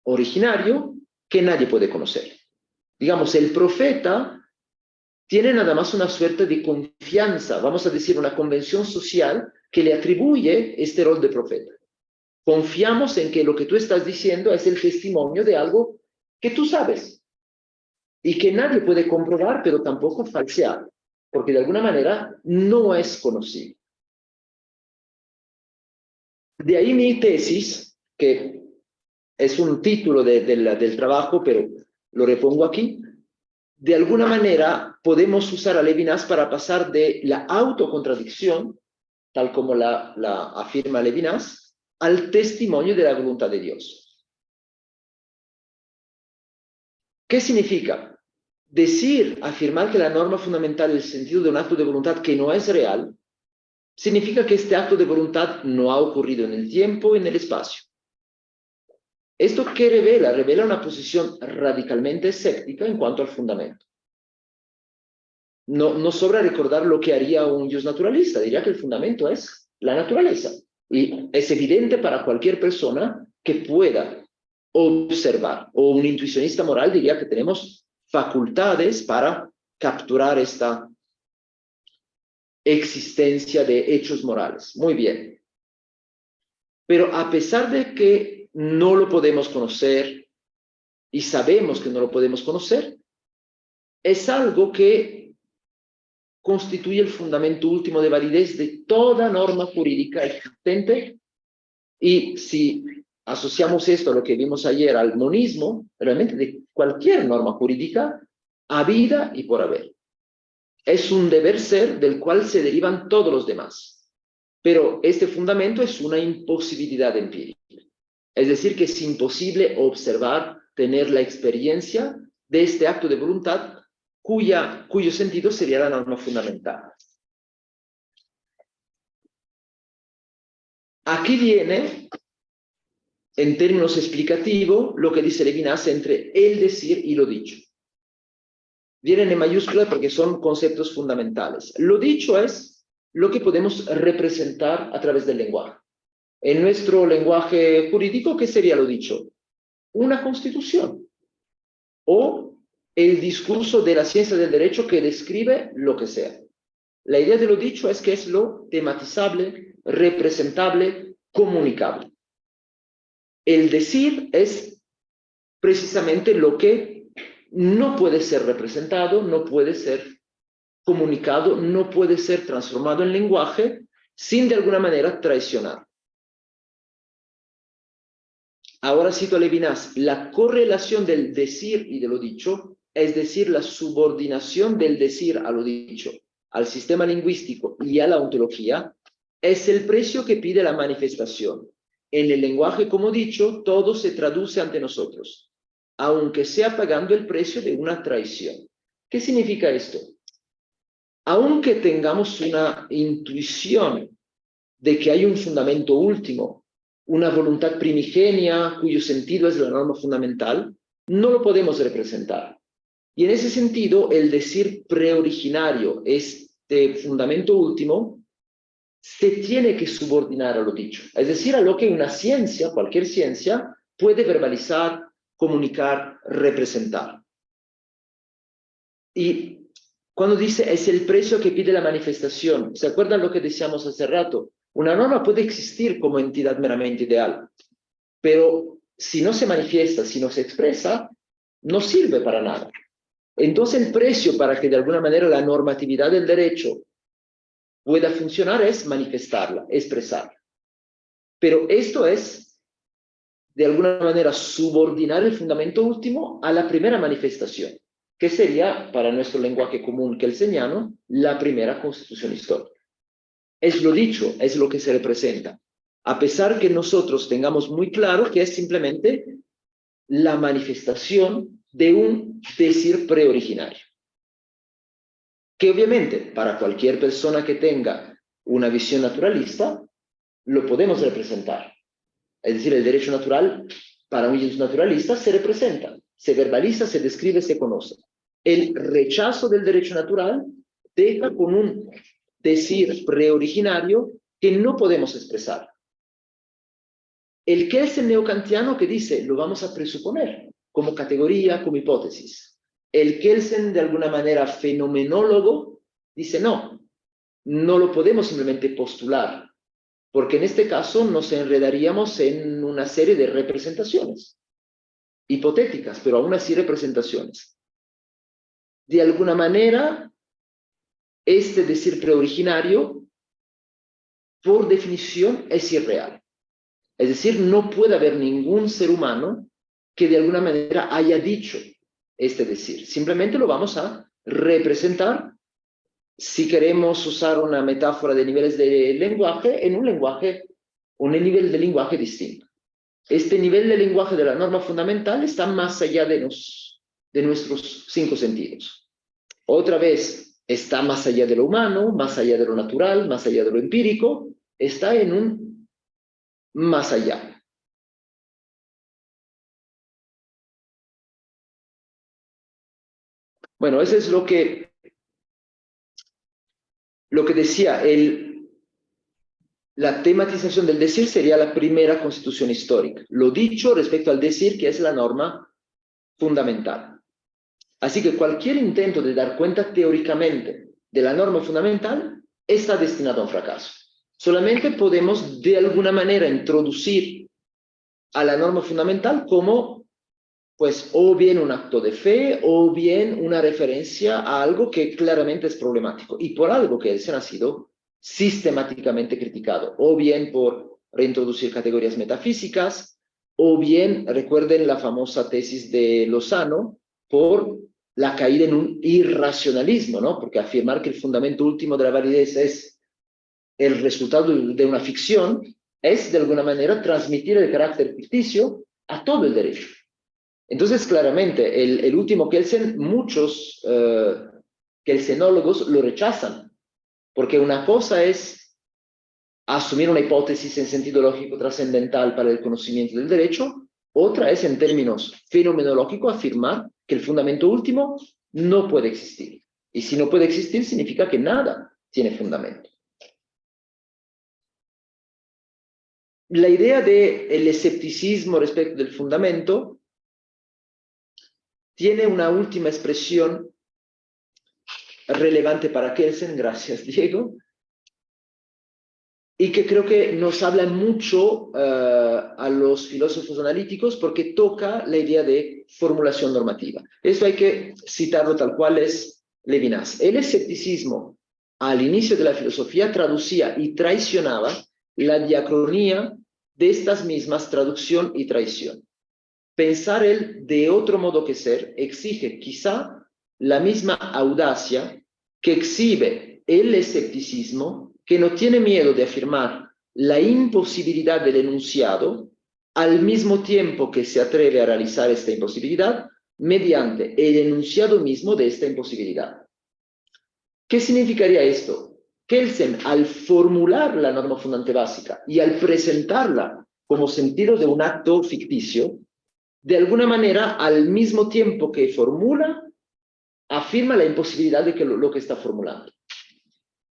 originario que nadie puede conocer. Digamos, el profeta tiene nada más una suerte de confianza, vamos a decir, una convención social que le atribuye este rol de profeta. Confiamos en que lo que tú estás diciendo es el testimonio de algo que tú sabes y que nadie puede comprobar, pero tampoco falsear, porque de alguna manera no es conocido. De ahí mi tesis, que es un título del trabajo, pero lo repongo aquí. De alguna manera podemos usar a Levinas para pasar de la autocontradicción, tal como la afirma Levinas, al testimonio de la voluntad de Dios. ¿Qué significa? Decir, afirmar que la norma fundamental es el sentido de un acto de voluntad que no es real, significa que este acto de voluntad no ha ocurrido en el tiempo y en el espacio. ¿Esto qué revela? Revela una posición radicalmente escéptica en cuanto al fundamento. No sobra recordar lo que haría un Dios naturalista. Diría que el fundamento es la naturaleza. Y es evidente para cualquier persona que pueda observar. O un intuicionista moral diría que tenemos facultades para capturar esta existencia de hechos morales. Muy bien. Pero a pesar de que no lo podemos conocer y sabemos que no lo podemos conocer, es algo que constituye el fundamento último de validez de toda norma jurídica existente. Y si asociamos esto a lo que vimos ayer al monismo, realmente de cualquier norma jurídica, habida y por haber. Es un deber ser del cual se derivan todos los demás. Pero este fundamento es una imposibilidad empírica. Es decir, que es imposible observar, tener la experiencia de este acto de voluntad cuyo sentido sería la norma fundamental. Aquí viene, en términos explicativos, lo que dice Levinas entre el decir y lo dicho. Vienen en mayúsculas porque son conceptos fundamentales. Lo dicho es lo que podemos representar a través del lenguaje. En nuestro lenguaje jurídico, ¿qué sería lo dicho? Una constitución o el discurso de la ciencia del derecho que describe lo que sea. La idea de lo dicho es que es lo tematizable, representable, comunicable. El decir es precisamente lo que no puede ser representado, no puede ser comunicado, no puede ser transformado en lenguaje sin de alguna manera traicionar. Ahora cito a Levinas, la correlación del decir y de lo dicho, es decir, la subordinación del decir a lo dicho, al sistema lingüístico y a la ontología, es el precio que pide la manifestación. En el lenguaje, como dicho, todo se traduce ante nosotros, aunque sea pagando el precio de una traición. ¿Qué significa esto? Aunque tengamos una intuición de que hay un fundamento último, una voluntad primigenia cuyo sentido es la norma fundamental, no lo podemos representar. Y en ese sentido, el decir preoriginario, este fundamento último, se tiene que subordinar a lo dicho. Es decir, a lo que una ciencia, cualquier ciencia, puede verbalizar, comunicar, representar. Y cuando dice es el precio que pide la manifestación, ¿se acuerdan lo que decíamos hace rato? Una norma puede existir como entidad meramente ideal, pero si no se manifiesta, si no se expresa, no sirve para nada. Entonces el precio para que de alguna manera la normatividad del derecho pueda funcionar es manifestarla, expresarla. Pero esto es, de alguna manera, subordinar el fundamento último a la primera manifestación, que sería, para nuestro lenguaje común kelseniano, la primera constitución histórica. Es lo dicho, es lo que se representa. A pesar que nosotros tengamos muy claro que es simplemente la manifestación de un decir preoriginario. Que obviamente, para cualquier persona que tenga una visión naturalista, lo podemos representar. Es decir, el derecho natural, para un naturalista, se representa, se verbaliza, se describe, se conoce. El rechazo del derecho natural deja con un decir preoriginario que no podemos expresar. El Kelsen neocantiano que dice, lo vamos a presuponer como categoría, como hipótesis. El Kelsen, de alguna manera, fenomenólogo, dice, no, no lo podemos simplemente postular, porque en este caso nos enredaríamos en una serie de representaciones, hipotéticas, pero aún así representaciones. De alguna manera, este decir preoriginario, por definición, es irreal. Es decir, no puede haber ningún ser humano que de alguna manera haya dicho este decir. Simplemente lo vamos a representar, si queremos usar una metáfora de niveles de lenguaje, en un nivel de lenguaje distinto. Este nivel de lenguaje de la norma fundamental está más allá de nuestros 5 sentidos. Otra vez, está más allá de lo humano, más allá de lo natural, más allá de lo empírico, está en un más allá. Bueno, eso es lo que decía, la tematización del decir sería la primera constitución histórica. Lo dicho respecto al decir, que es la norma fundamental. Así que cualquier intento de dar cuenta teóricamente de la norma fundamental está destinado a un fracaso. Solamente podemos de alguna manera introducir a la norma fundamental como, pues, o bien un acto de fe o bien una referencia a algo que claramente es problemático y por algo que ha sido sistemáticamente criticado, o bien por reintroducir categorías metafísicas, o bien, recuerden la famosa tesis de Lozano, por la caída en un irracionalismo, ¿no? Porque afirmar que el fundamento último de la validez es el resultado de una ficción es, de alguna manera, transmitir el carácter ficticio a todo el derecho. Entonces, claramente, el último Kelsen, muchos kelsenólogos lo rechazan, porque una cosa es asumir una hipótesis en sentido lógico trascendental para el conocimiento del derecho, otra es, en términos fenomenológicos, afirmar que el fundamento último no puede existir. Y si no puede existir, significa que nada tiene fundamento. La idea del escepticismo respecto del fundamento tiene una última expresión relevante para Kelsen, gracias Diego, y que creo que nos habla mucho a los filósofos analíticos porque toca la idea de formulación normativa. Esto hay que citarlo tal cual es Levinas. El escepticismo al inicio de la filosofía traducía y traicionaba la diacronía de estas mismas traducción y traición. Pensar el de otro modo que ser exige quizá la misma audacia que exhibe el escepticismo, que no tiene miedo de afirmar la imposibilidad del enunciado, al mismo tiempo que se atreve a realizar esta imposibilidad mediante el enunciado mismo de esta imposibilidad. ¿Qué significaría esto? Kelsen, al formular la norma fundante básica y al presentarla como sentido de un acto ficticio, de alguna manera, al mismo tiempo que formula, afirma la imposibilidad de que lo que está formulando.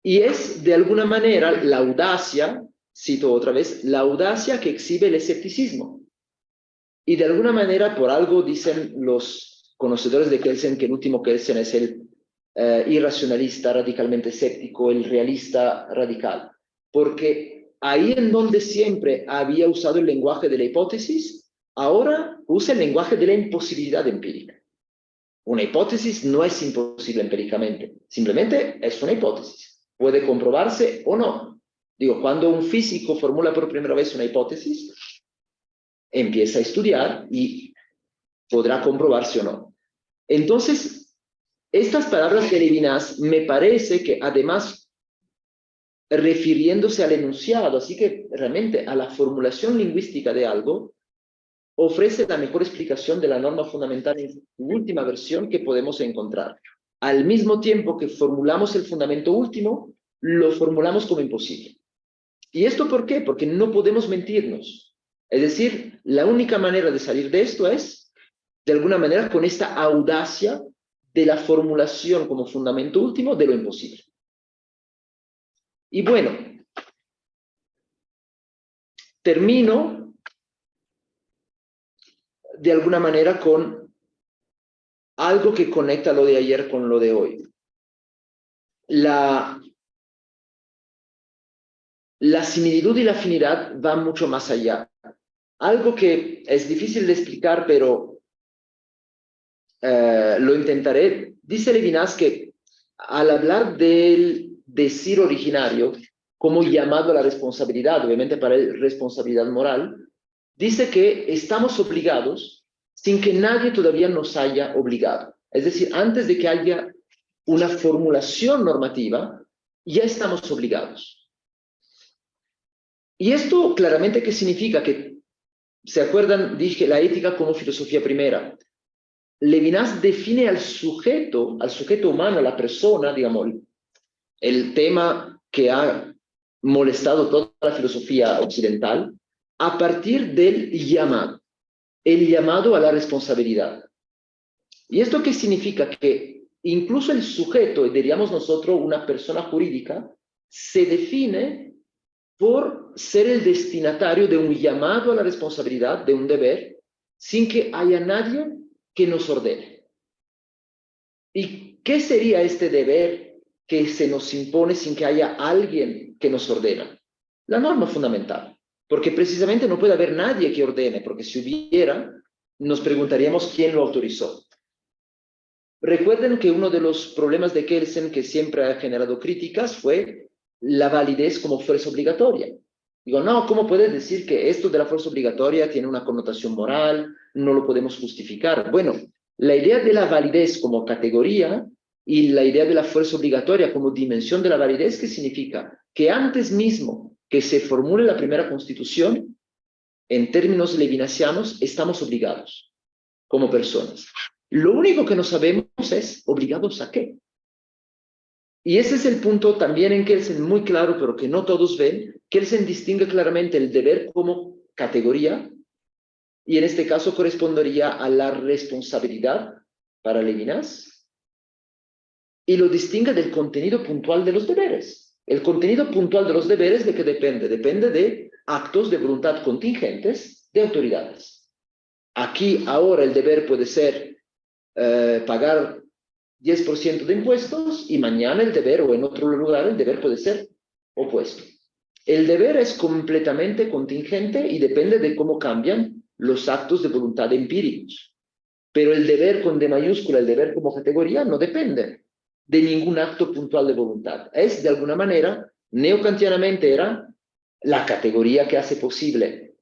Y es, de alguna manera, la audacia, cito otra vez, la audacia que exhibe el escepticismo. Y de alguna manera, por algo dicen los conocedores de Kelsen que el último Kelsen es el irracionalista radicalmente escéptico, el realista radical. Porque ahí en donde siempre había usado el lenguaje de la hipótesis, ahora usa el lenguaje de la imposibilidad empírica. Una hipótesis no es imposible empíricamente, simplemente es una hipótesis. Puede comprobarse o no. Digo, cuando un físico formula por primera vez una hipótesis, empieza a estudiar y podrá comprobarse o no. Entonces, estas palabras de Levinas me parece que además, refiriéndose al enunciado, así que realmente a la formulación lingüística de algo, ofrece la mejor explicación de la norma fundamental en su última versión que podemos encontrar. Al mismo tiempo que formulamos el fundamento último, lo formulamos como imposible. ¿Y esto por qué? Porque no podemos mentirnos. Es decir, la única manera de salir de esto es, de alguna manera, con esta audacia de la formulación como fundamento último de lo imposible. Y bueno, termino de alguna manera con algo que conecta lo de ayer con lo de hoy. La similitud y la afinidad van mucho más allá. Algo que es difícil de explicar, pero lo intentaré. Dice Levinas que al hablar del decir originario como llamado a la responsabilidad, obviamente para él responsabilidad moral, dice que estamos obligados sin que nadie todavía nos haya obligado. Es decir, antes de que haya una formulación normativa, ya estamos obligados. Y esto claramente, ¿qué significa? Que, ¿se acuerdan? Dije la ética como filosofía primera. Levinas define al sujeto humano, a la persona, digamos, el tema que ha molestado toda la filosofía occidental, a partir del llamado, el llamado a la responsabilidad. ¿Y esto qué significa? Que incluso el sujeto, diríamos nosotros, una persona jurídica, se define por ser el destinatario de un llamado a la responsabilidad, de un deber, sin que haya nadie que nos ordene. ¿Y qué sería este deber que se nos impone sin que haya alguien que nos ordena? La norma fundamental, porque precisamente no puede haber nadie que ordene, porque si hubiera, nos preguntaríamos quién lo autorizó. Recuerden que uno de los problemas de Kelsen que siempre ha generado críticas fue la validez como fuerza obligatoria. Digo, no, ¿cómo puedes decir que esto de la fuerza obligatoria tiene una connotación moral? No lo podemos justificar. Bueno, la idea de la validez como categoría y la idea de la fuerza obligatoria como dimensión de la validez, ¿qué significa? Que antes mismo que se formule la primera constitución, en términos levinasianos, estamos obligados como personas. Lo único que no sabemos es obligados a qué. Y ese es el punto también en Kelsen muy claro, pero que no todos ven. Kelsen distingue claramente el deber como categoría y en este caso correspondería a la responsabilidad para Levinas y lo distingue del contenido puntual de los deberes. El contenido puntual de los deberes, ¿de qué depende? Depende de actos de voluntad contingentes de autoridades. Aquí ahora el deber puede ser pagar 10% de impuestos y mañana el deber, o en otro lugar, el deber puede ser opuesto. El deber es completamente contingente y depende de cómo cambian los actos de voluntad empíricos. Pero el deber con D mayúscula, el deber como categoría, no depende de ningún acto puntual de voluntad. Es, de alguna manera, neokantianamente era la categoría que hace posible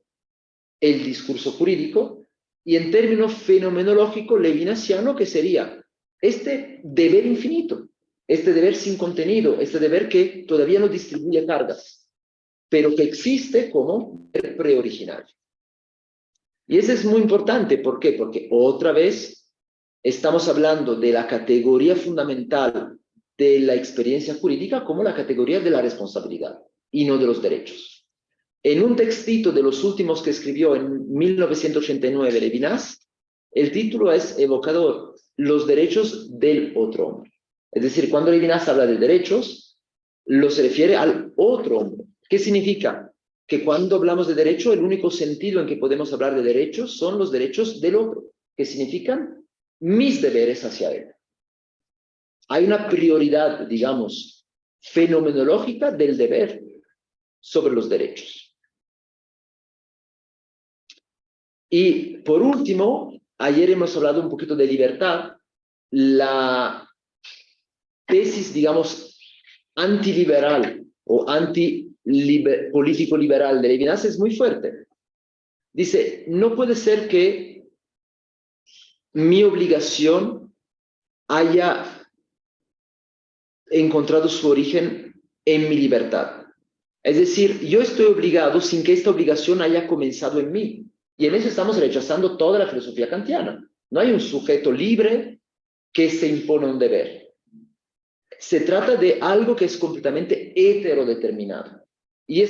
el discurso jurídico, y en términos fenomenológicos levinasiano, que sería este deber infinito, este deber sin contenido, este deber que todavía no distribuye cargas, pero que existe como deber preoriginario. Y eso es muy importante, ¿por qué? Porque otra vez estamos hablando de la categoría fundamental de la experiencia jurídica como la categoría de la responsabilidad y no de los derechos. En un textito de los últimos que escribió en 1989 Levinas, el título es evocador, los derechos del otro hombre. Es decir, cuando Levinas habla de derechos, lo se refiere al otro hombre. ¿Qué significa? Que cuando hablamos de derecho, el único sentido en que podemos hablar de derechos son los derechos del otro, que significan mis deberes hacia él. Hay una prioridad, digamos, fenomenológica del deber sobre los derechos. Y por último, ayer hemos hablado un poquito de libertad. La tesis, digamos, antiliberal o político liberal de Levinas es muy fuerte. Dice, no puede ser que mi obligación haya encontrado su origen en mi libertad. Es decir, yo estoy obligado sin que esta obligación haya comenzado en mí. Y en eso estamos rechazando toda la filosofía kantiana. No hay un sujeto libre que se impone un deber. Se trata de algo que es completamente heterodeterminado. Y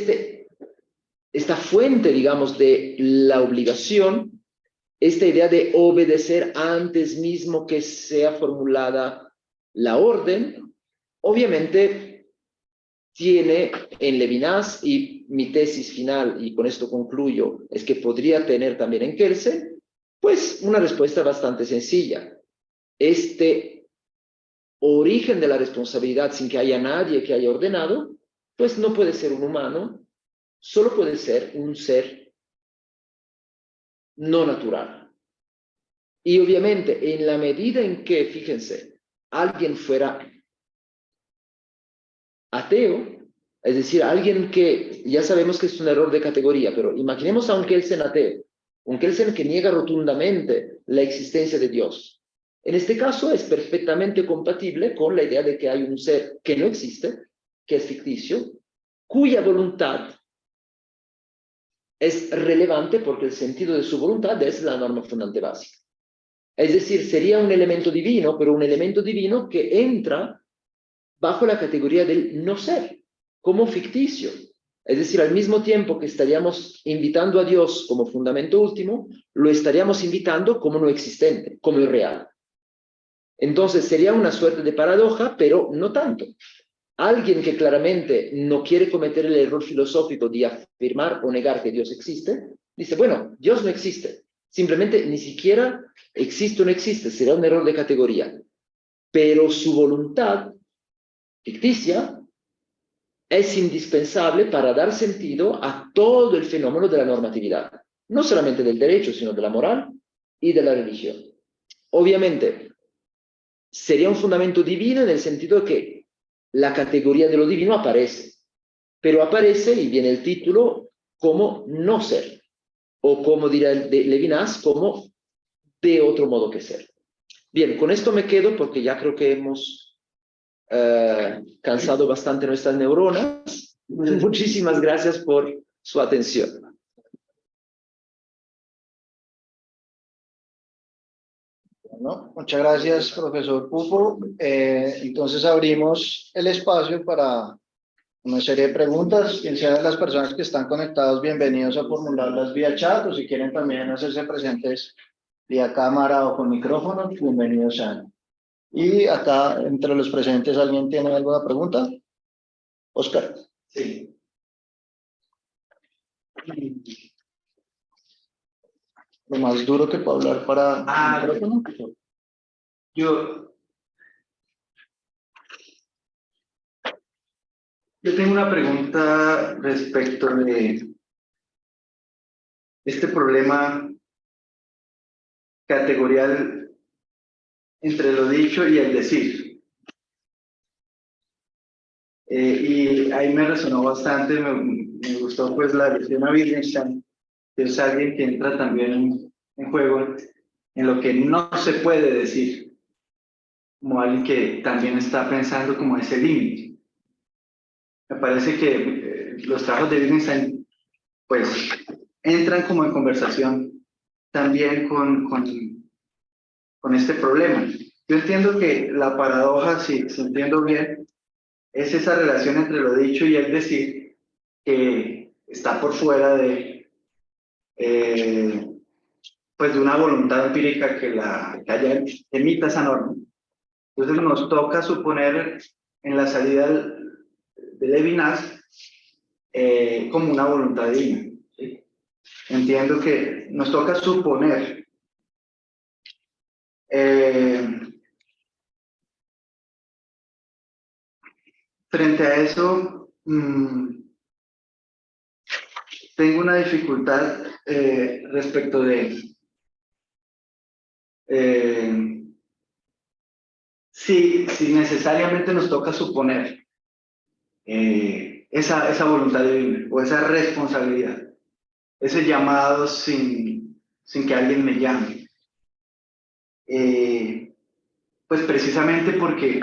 esta fuente, digamos, de la obligación, esta idea de obedecer antes mismo que sea formulada la orden, obviamente tiene en Levinas, y mi tesis final, y con esto concluyo, es que podría tener también en Kelsen, pues una respuesta bastante sencilla. Este origen de la responsabilidad sin que haya nadie que haya ordenado, pues no puede ser un humano, solo puede ser un ser no natural. Y obviamente, en la medida en que, fíjense, alguien fuera ateo, es decir, alguien que ya sabemos que es un error de categoría, pero imaginemos a un Kelsen ateo, un Kelsen que niega rotundamente la existencia de Dios. En este caso es perfectamente compatible con la idea de que hay un ser que no existe, que es ficticio, cuya voluntad es relevante porque el sentido de su voluntad es la norma fundante básica. Es decir, sería un elemento divino, pero un elemento divino que entra bajo la categoría del no ser, como ficticio. Es decir, al mismo tiempo que estaríamos invitando a Dios como fundamento último, lo estaríamos invitando como no existente, como irreal. Entonces sería una suerte de paradoja, pero no tanto. Alguien que claramente no quiere cometer el error filosófico de afirmar o negar que Dios existe, dice, bueno, Dios no existe. Simplemente ni siquiera existe o no existe, será un error de categoría. Pero su voluntad ficticia es indispensable para dar sentido a todo el fenómeno de la normatividad, no solamente del derecho, sino de la moral y de la religión. Obviamente, sería un fundamento divino en el sentido de que la categoría de lo divino aparece, pero aparece, y viene el título, como no ser, o como dirá Levinas, como de otro modo que ser. Bien, con esto me quedo porque ya creo que hemos cansado bastante nuestras neuronas. Muchísimas gracias por su atención. Bueno, muchas gracias, profesor Pufo. Entonces abrimos el espacio para una serie de preguntas. Quien sea de las personas que están conectados, bienvenidos a formularlas vía chat, o si quieren también hacerse presentes vía cámara o con micrófono, bienvenidos sean. Y acá, entre los presentes, ¿alguien tiene alguna pregunta? Oscar. Sí. Lo más duro que puedo hablar para el micrófono. Yo tengo una pregunta respecto de este problema categorial entre lo dicho y el decir. Y ahí me resonó bastante, me gustó pues la lección a Wittgenstein, que es alguien que entra también en juego en lo que no se puede decir, como alguien que también está pensando como ese límite. Me parece que los trabajos de Wittgenstein pues entran como en conversación también con este problema. Yo entiendo que la paradoja, si entiendo bien, es esa relación entre lo dicho y el decir que está por fuera de, pues de una voluntad empírica que emita esa norma. Entonces nos toca suponer en la salida de Levinas como una voluntad divina. ¿Sí? Entiendo que nos toca suponer frente a eso, tengo una dificultad respecto de si necesariamente nos toca suponer esa voluntad divina o esa responsabilidad, ese llamado sin que alguien me llame. Pues precisamente porque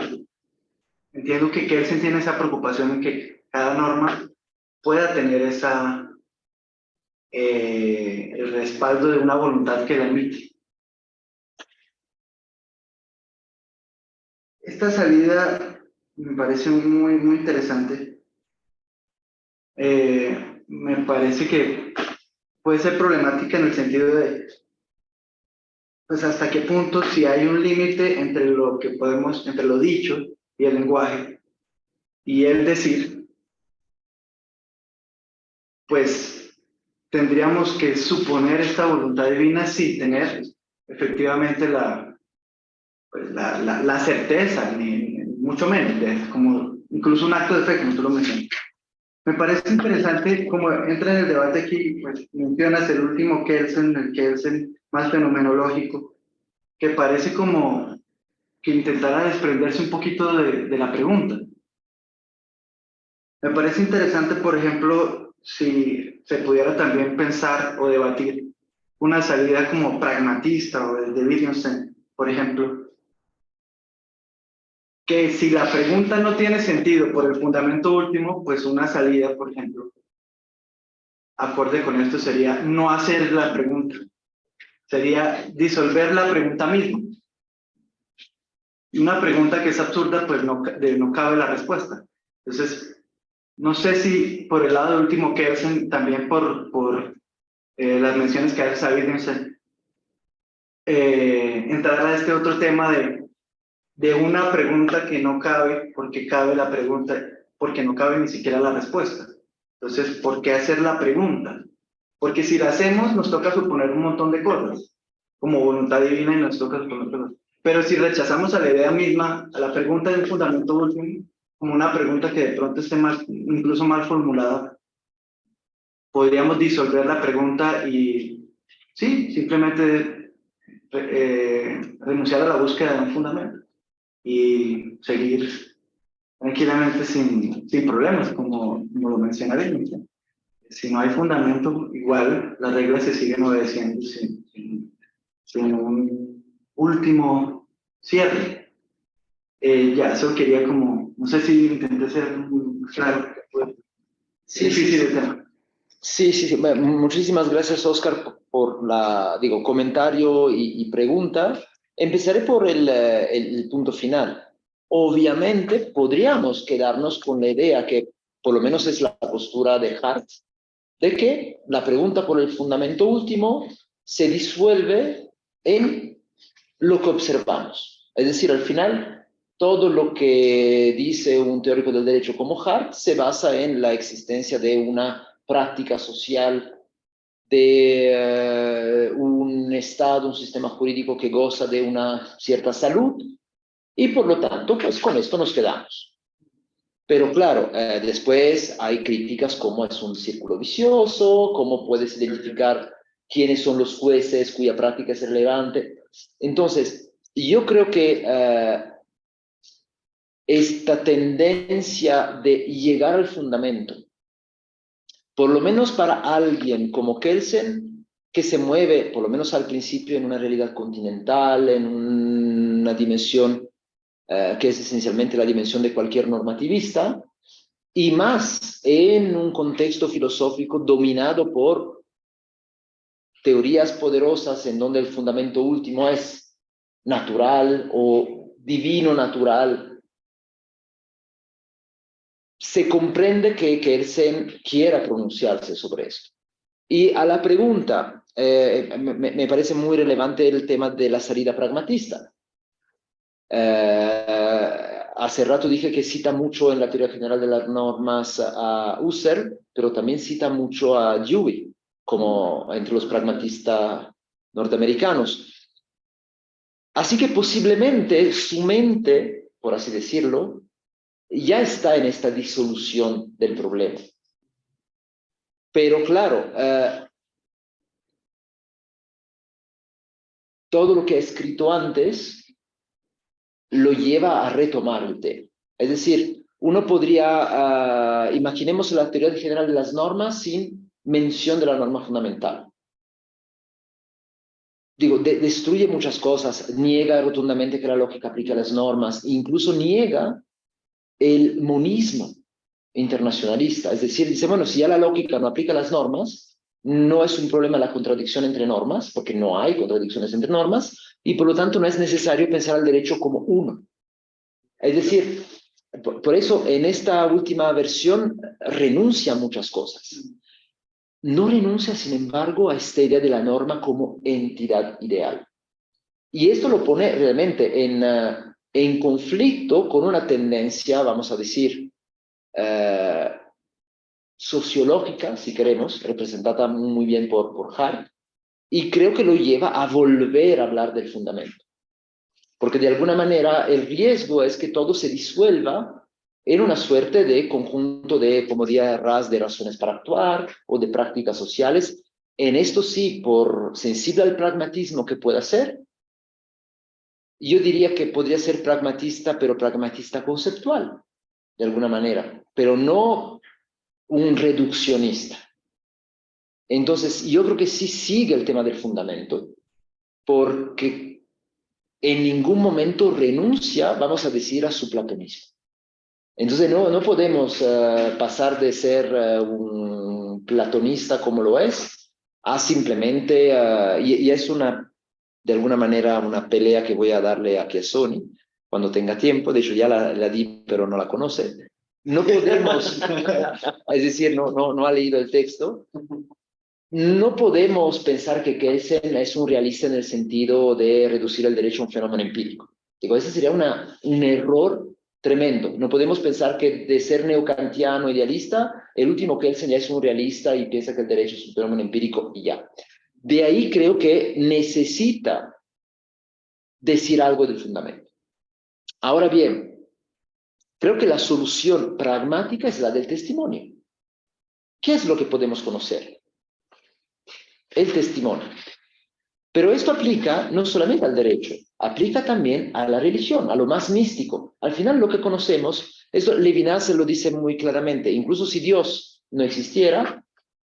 entiendo que Kelsen tiene esa preocupación en que cada norma pueda tener el respaldo de una voluntad que la emite. Esta salida me parece muy, muy interesante. Me parece que puede ser problemática en el sentido de, pues hasta qué punto, si hay un límite entre entre lo dicho y el lenguaje, y el decir, pues tendríamos que suponer esta voluntad divina sin tener efectivamente la certeza, ni mucho menos, como incluso un acto de fe, como tú lo mencionas. Me parece interesante como entra en el debate aquí, pues mencionas el último Kelsen, el Kelsen más fenomenológico, que parece como que intentara desprenderse un poquito de la pregunta. Me parece interesante, por ejemplo, si se pudiera también pensar o debatir una salida como pragmatista o de Wittgenstein, por ejemplo, que si la pregunta no tiene sentido por el fundamento último, pues una salida, por ejemplo, acorde con esto sería no hacer la pregunta, sería disolver la pregunta misma. Y una pregunta que es absurda, pues no cabe la respuesta. Entonces, no sé si por el lado último Kelsen, también por las menciones que hace Wittgenstein, entrar a este otro tema de una pregunta que no cabe, porque cabe la pregunta, porque no cabe ni siquiera la respuesta. Entonces, ¿por qué hacer la pregunta? Porque si la hacemos, nos toca suponer un montón de cosas, como voluntad divina, y nos toca suponer cosas. Pero si rechazamos a la idea misma, a la pregunta de un fundamento último, como una pregunta que de pronto esté incluso mal formulada, podríamos disolver la pregunta y, sí, simplemente renunciar a la búsqueda de un fundamento y seguir tranquilamente sin problemas, como lo mencionaré. Si no hay fundamento, igual las reglas se siguen obedeciendo sin un último cierre. Ya, eso quería como, no sé si intenté ser muy claro, pues, Sí, es difícil sí, el tema. sí. Bueno, muchísimas gracias, Oscar, por comentario y pregunta. Empezaré por el punto final. Obviamente, podríamos quedarnos con la idea que, por lo menos es la postura de Hart, de que la pregunta por el fundamento último se disuelve en lo que observamos. Es decir, al final, todo lo que dice un teórico del derecho como Hart se basa en la existencia de una práctica social, de un Estado, un sistema jurídico que goza de una cierta salud, y por lo tanto, pues con esto nos quedamos. Pero claro, después hay críticas como es un círculo vicioso, cómo puedes identificar quiénes son los jueces cuya práctica es relevante. Entonces, yo creo que esta tendencia de llegar al fundamento, por lo menos para alguien como Kelsen, que se mueve, por lo menos al principio, en una realidad continental, en una dimensión que es esencialmente la dimensión de cualquier normativista, y más en un contexto filosófico dominado por teorías poderosas en donde el fundamento último es natural o divino natural. Se comprende que Kelsen quiera pronunciarse sobre esto. Y a la pregunta, me parece muy relevante el tema de la salida pragmatista. Hace rato dije que cita mucho en la teoría general de las normas a Husserl, pero también cita mucho a Dewey, como entre los pragmatistas norteamericanos. Así que posiblemente su mente, por así decirlo, ya está en esta disolución del problema. Pero claro, todo lo que he escrito antes lo lleva a retomar el tema. Es decir, uno podría, imaginemos la teoría general de las normas sin mención de la norma fundamental. Digo, destruye muchas cosas, niega rotundamente que la lógica aplique a las normas, incluso niega el monismo internacionalista. Es decir, dice, bueno, si ya la lógica no aplica a las normas, no es un problema la contradicción entre normas, porque no hay contradicciones entre normas, y por lo tanto no es necesario pensar al derecho como uno. Es decir, por eso en esta última versión renuncia a muchas cosas. No renuncia, sin embargo, a esta idea de la norma como entidad ideal. Y esto lo pone realmente en conflicto con una tendencia, vamos a decir, sociológica, si queremos, representada muy bien por Hart, y creo que lo lleva a volver a hablar del fundamento. Porque de alguna manera el riesgo es que todo se disuelva en una suerte de conjunto de, como diría Ras, de razones para actuar o de prácticas sociales. En esto sí, por sensible al pragmatismo que pueda ser, yo diría que podría ser pragmatista, pero pragmatista conceptual, de alguna manera, pero no un reduccionista. Entonces, yo creo que sí sigue el tema del fundamento, porque en ningún momento renuncia, vamos a decir, a su platonismo. Entonces, no podemos pasar de ser un platonista como lo es, a simplemente, y es una, de alguna manera, una pelea que voy a darle aquí a Sony cuando tenga tiempo. De hecho, ya la di, pero no la conoce. No podemos, es decir, no ha leído el texto. No podemos pensar que Kelsen es un realista en el sentido de reducir el derecho a un fenómeno empírico. Digo, ese sería un error tremendo. No podemos pensar que de ser neocantiano idealista, el último Kelsen ya es un realista y piensa que el derecho es un fenómeno empírico y ya. De ahí creo que necesita decir algo del fundamento. Ahora bien, creo que la solución pragmática es la del testimonio. ¿Qué es lo que podemos conocer? El testimonio. Pero esto aplica no solamente al derecho, aplica también a la religión, a lo más místico. Al final lo que conocemos, eso Levinas lo dice muy claramente, incluso si Dios no existiera,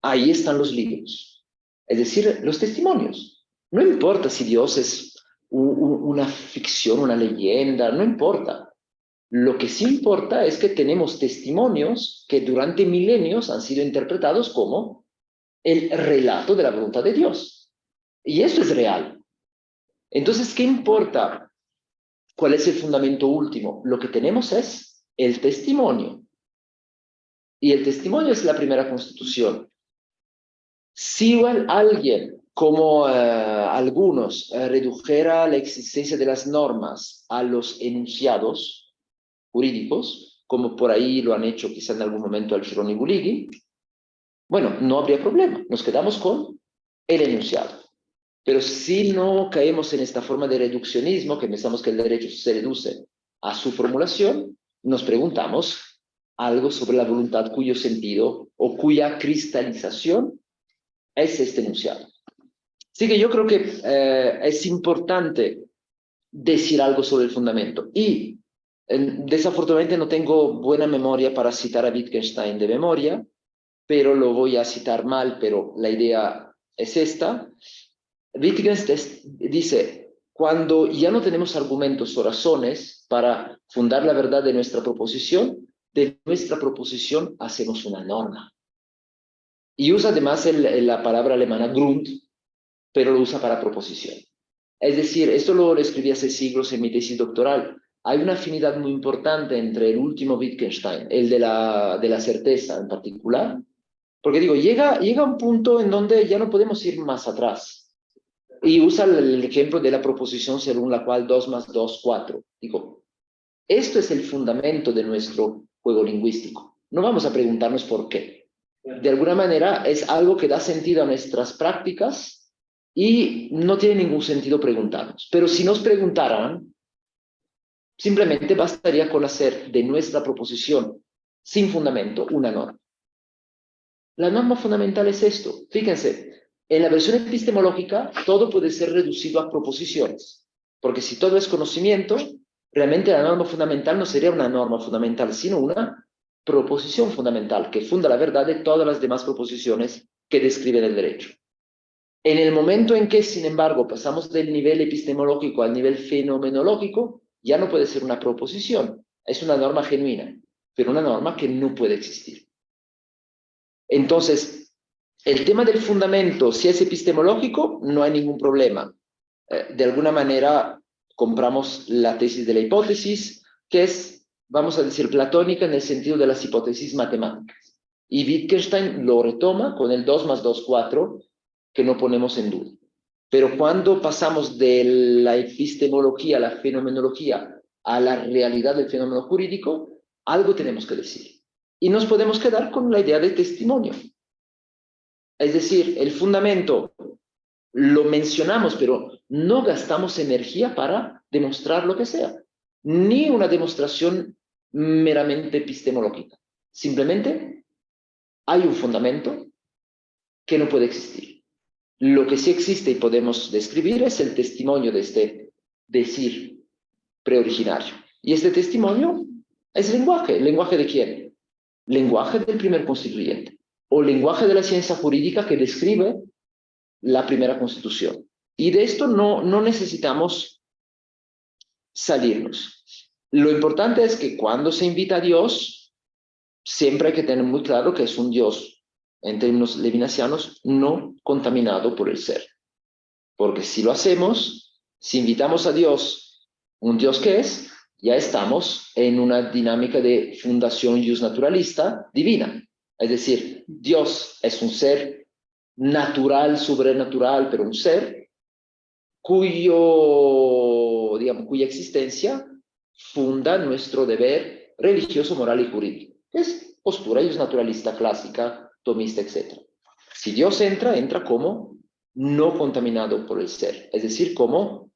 ahí están los libros. Es decir, los testimonios. No importa si Dios es una ficción, una leyenda, no importa. Lo que sí importa es que tenemos testimonios que durante milenios han sido interpretados como el relato de la voluntad de Dios. Y eso es real. Entonces, ¿qué importa? ¿Cuál es el fundamento último? Lo que tenemos es el testimonio. Y el testimonio es la primera constitución. Si alguien, como algunos, redujera la existencia de las normas a los enunciados jurídicos, como por ahí lo han hecho quizá en algún momento Alcione y Gulighi, bueno, no habría problema. Nos quedamos con el enunciado. Pero si no caemos en esta forma de reduccionismo, que pensamos que el derecho se reduce a su formulación, nos preguntamos algo sobre la voluntad cuyo sentido o cuya cristalización es este enunciado. Así que yo creo que es importante decir algo sobre el fundamento. Y desafortunadamente no tengo buena memoria para citar a Wittgenstein de memoria, pero lo voy a citar mal, pero la idea es esta. Wittgenstein dice, cuando ya no tenemos argumentos o razones para fundar la verdad de nuestra proposición hacemos una norma. Y usa además la palabra alemana Grund, pero lo usa para proposición. Es decir, esto lo escribí hace siglos en mi tesis doctoral. Hay una afinidad muy importante entre el último Wittgenstein, el de la certeza en particular, porque digo, llega un punto en donde ya no podemos ir más atrás. Y usa el ejemplo de la proposición según la cual 2 más 2, 4. Digo, esto es el fundamento de nuestro juego lingüístico. No vamos a preguntarnos por qué. De alguna manera es algo que da sentido a nuestras prácticas y no tiene ningún sentido preguntarnos. Pero si nos preguntaran, simplemente bastaría con hacer de nuestra proposición sin fundamento una norma. La norma fundamental es esto. Fíjense, en la versión epistemológica todo puede ser reducido a proposiciones, porque si todo es conocimiento, realmente la norma fundamental no sería una norma fundamental, sino una proposición fundamental que funda la verdad de todas las demás proposiciones que describen el derecho. En el momento en que, sin embargo, pasamos del nivel epistemológico al nivel fenomenológico, ya no puede ser una proposición, es una norma genuina, pero una norma que no puede existir. Entonces, el tema del fundamento, si es epistemológico, no hay ningún problema. De alguna manera, compramos la tesis de la hipótesis, que es, vamos a decir, platónica en el sentido de las hipótesis matemáticas. Y Wittgenstein lo retoma con el 2 más 2, 4, que no ponemos en duda. Pero cuando pasamos de la epistemología, la fenomenología, a la realidad del fenómeno jurídico, algo tenemos que decir. Y nos podemos quedar con la idea de testimonio. Es decir, el fundamento lo mencionamos, pero no gastamos energía para demostrar lo que sea. Ni una demostración meramente epistemológica. Simplemente hay un fundamento que no puede existir. Lo que sí existe y podemos describir es el testimonio de este decir preoriginario. Y este testimonio es lenguaje. ¿Lenguaje de quién? Lenguaje del primer constituyente. O lenguaje de la ciencia jurídica que describe la primera constitución. Y de esto no necesitamos salirnos. Lo importante es que cuando se invita a Dios, siempre hay que tener muy claro que es un Dios, en términos levinasianos, no contaminado por el ser. Porque si lo hacemos, si invitamos a Dios, un Dios que es, ya estamos en una dinámica de fundación justnaturalista divina. Es decir, Dios es un ser natural, sobrenatural, pero un ser cuya existencia funda nuestro deber religioso, moral y jurídico. Es postura justnaturalista clásica, tomista, etc. Si Dios entra como no contaminado por el ser, es decir, como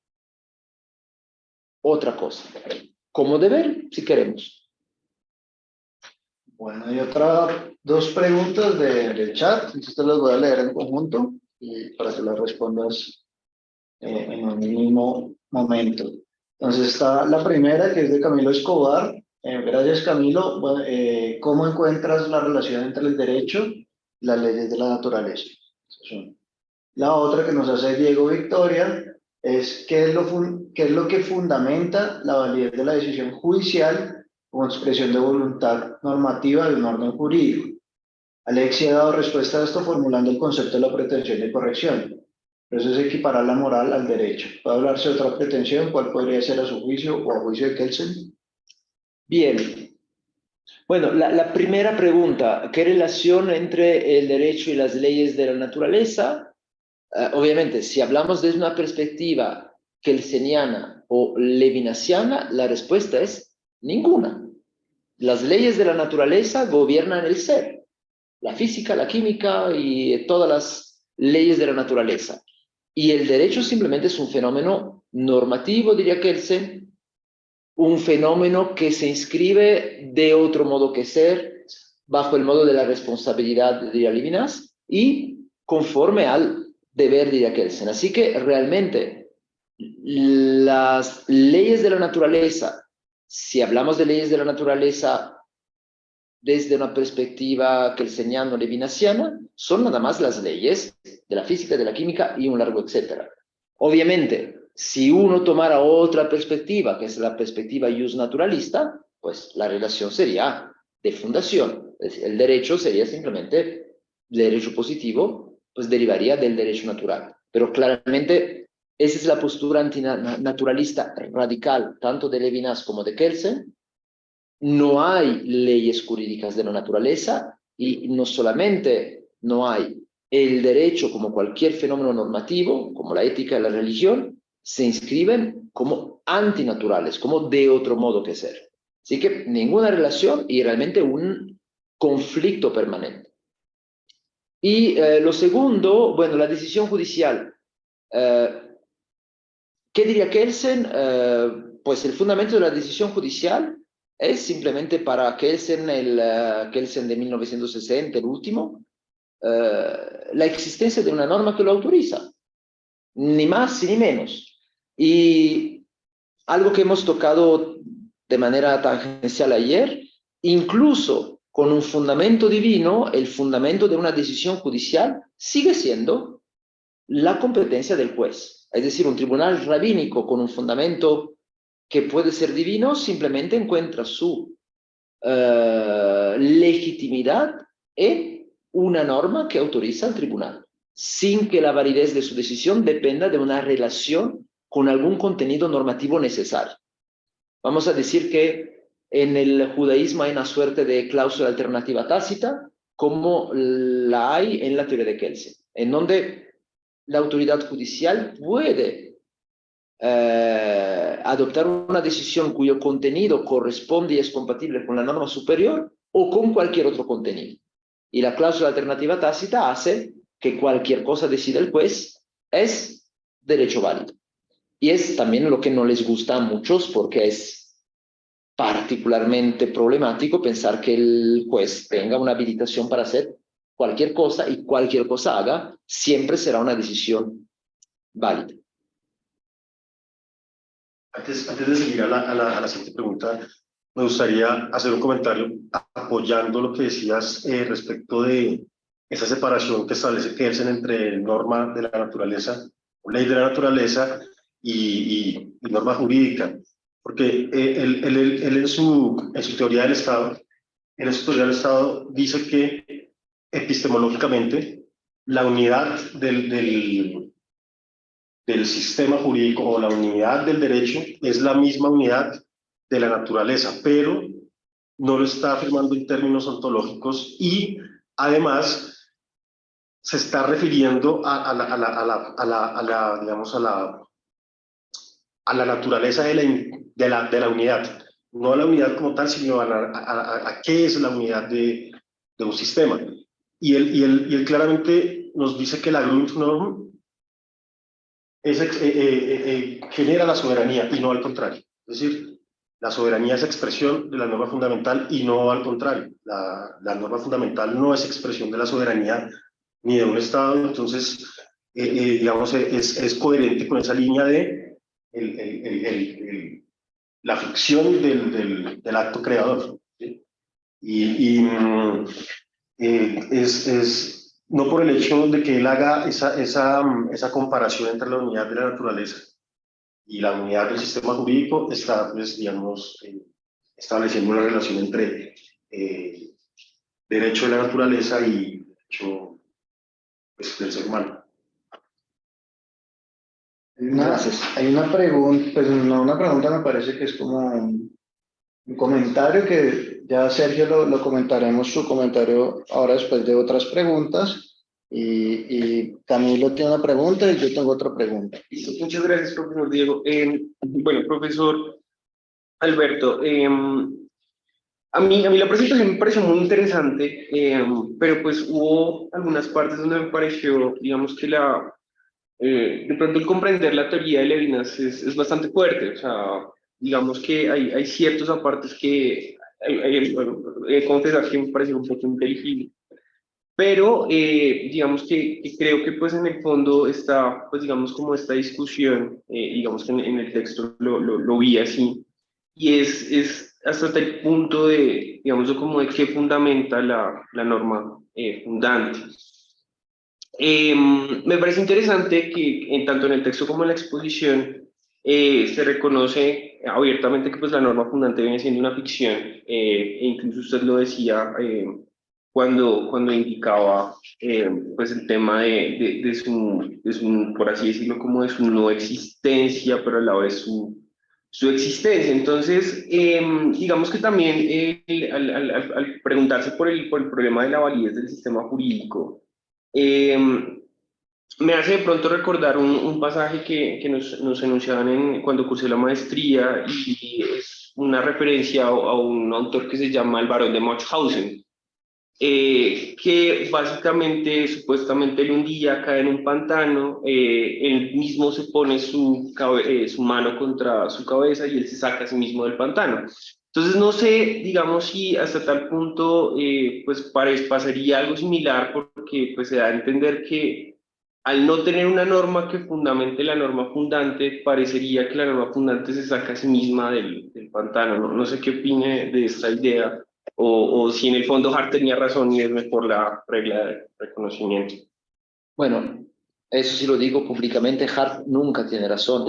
otra cosa, como deber, si queremos. Bueno, hay dos preguntas del chat, entonces te las voy a leer en conjunto y para que las respondas en un mismo momento. Entonces está la primera, que es de Camilo Escobar. Gracias, Camilo. Bueno, ¿cómo encuentras la relación entre el derecho y las leyes de la naturaleza? La otra que nos hace Diego Victoria es ¿qué es lo que fundamenta la validez de la decisión judicial como expresión de voluntad normativa de un orden jurídico? Alexia ha dado respuesta a esto formulando el concepto de la pretensión de corrección. Eso es equiparar la moral al derecho. ¿Puede hablarse de otra pretensión? ¿Cuál podría ser a su juicio o a juicio de Kelsen? Bien. Bueno, la primera pregunta, ¿qué relación entre el derecho y las leyes de la naturaleza? Obviamente, si hablamos desde una perspectiva kelseniana o levinasiana, la respuesta es ninguna. Las leyes de la naturaleza gobiernan el ser, la física, la química y todas las leyes de la naturaleza. Y el derecho simplemente es un fenómeno normativo, diría Kelsen, un fenómeno que se inscribe de otro modo que ser, bajo el modo de la responsabilidad, diría Levinas, y conforme al deber, diría Kelsen. Así que realmente las leyes de la naturaleza, si hablamos de leyes de la naturaleza desde una perspectiva kelseniana o levinasiana, son nada más las leyes de la física, de la química y un largo etcétera. Obviamente, si uno tomara otra perspectiva, que es la perspectiva justnaturalista, pues la relación sería de fundación. Es decir, el derecho sería simplemente el derecho positivo, pues derivaría del derecho natural. Pero claramente esa es la postura antinaturalista radical, tanto de Levinas como de Kelsen. No hay leyes jurídicas de la naturaleza y no solamente no hay el derecho como cualquier fenómeno normativo, como la ética y la religión, se inscriben como antinaturales, como de otro modo que ser. Así que ninguna relación y realmente un conflicto permanente. Y lo segundo, bueno, la decisión judicial. ¿Qué diría Kelsen? Pues el fundamento de la decisión judicial es simplemente para Kelsen, Kelsen de 1960, el último, la existencia de una norma que lo autoriza, ni más ni menos. Y algo que hemos tocado de manera tangencial ayer, incluso con un fundamento divino, el fundamento de una decisión judicial sigue siendo la competencia del juez. Es decir, un tribunal rabínico con un fundamento que puede ser divino simplemente encuentra su legitimidad en una norma que autoriza al tribunal, sin que la validez de su decisión dependa de una relación con algún contenido normativo necesario. Vamos a decir que en el judaísmo hay una suerte de cláusula alternativa tácita, como la hay en la teoría de Kelsen, en donde la autoridad judicial puede adoptar una decisión cuyo contenido corresponde y es compatible con la norma superior o con cualquier otro contenido. Y la cláusula alternativa tácita hace que cualquier cosa decida el juez es derecho válido. Y es también lo que no les gusta a muchos, porque es particularmente problemático pensar que el juez tenga una habilitación para hacer cualquier cosa, y cualquier cosa haga siempre será una decisión válida. Antes de seguir a la siguiente pregunta, me gustaría hacer un comentario apoyando lo que decías respecto de esa separación que establece Kelsen entre norma de la naturaleza, ley de la naturaleza y norma jurídica. Porque él en su teoría del Estado, dice que epistemológicamente la unidad del sistema jurídico o la unidad del derecho es la misma unidad de la naturaleza, pero no lo está afirmando en términos ontológicos, y además se está refiriendo a la naturaleza de la unidad, no a la unidad como tal, sino a qué es la unidad de un sistema. Y él claramente nos dice que la Grundnorm genera la soberanía y no al contrario. Es decir, la soberanía es expresión de la norma fundamental y no al contrario. La norma fundamental no es expresión de la soberanía ni de un Estado. Entonces, digamos, es coherente con esa línea de la ficción del acto creador, ¿sí? No por el hecho de que él haga esa comparación entre la unidad de la naturaleza y la unidad del sistema jurídico, está, pues, digamos, estableciendo una relación entre derecho de la naturaleza y derecho, pues, del ser humano. Hay una pregunta, pues no una pregunta, me parece que es como un comentario que ya Sergio lo comentaremos, su comentario ahora después de otras preguntas. Y Camilo tiene una pregunta y yo tengo otra pregunta. Muchas gracias, profesor Diego. Bueno, profesor Alberto, a mí la presentación me pareció muy interesante, pero pues hubo algunas partes donde me pareció, digamos que de pronto el comprender la teoría de Levinas es bastante fuerte. O sea, digamos que hay ciertos apartes que, bueno, confesar que me parecieron un poco inteligibles. Pero digamos que creo que pues en el fondo está, pues digamos, como esta discusión, digamos que en el texto lo vi así, y es hasta el punto de, digamos, como de qué fundamenta la norma fundante. Me parece interesante que tanto en el texto como en la exposición se reconoce abiertamente que pues la norma fundante viene siendo una ficción, e incluso usted lo decía cuando indicaba pues el tema de su, por así decirlo, como de su no existencia, pero a la vez su existencia. Entonces, digamos que también al preguntarse por el problema de la validez del sistema jurídico, me hace de pronto recordar un pasaje que nos enunciaban cuando cursé la maestría, y es una referencia a un autor que se llama el Barón de Mauthausen, que básicamente, supuestamente, él un día cae en un pantano, él mismo se pone su mano contra su cabeza y él se saca a sí mismo del pantano. Entonces no sé, digamos, si hasta tal punto pues pasaría algo similar porque pues se da a entender que al no tener una norma que fundamente la norma fundante, parecería que la norma fundante se saca a sí misma del pantano. No, no sé qué opine de esta idea o si en el fondo Hart tenía razón y es mejor la regla de reconocimiento. Bueno, eso sí lo digo públicamente, Hart nunca tiene razón.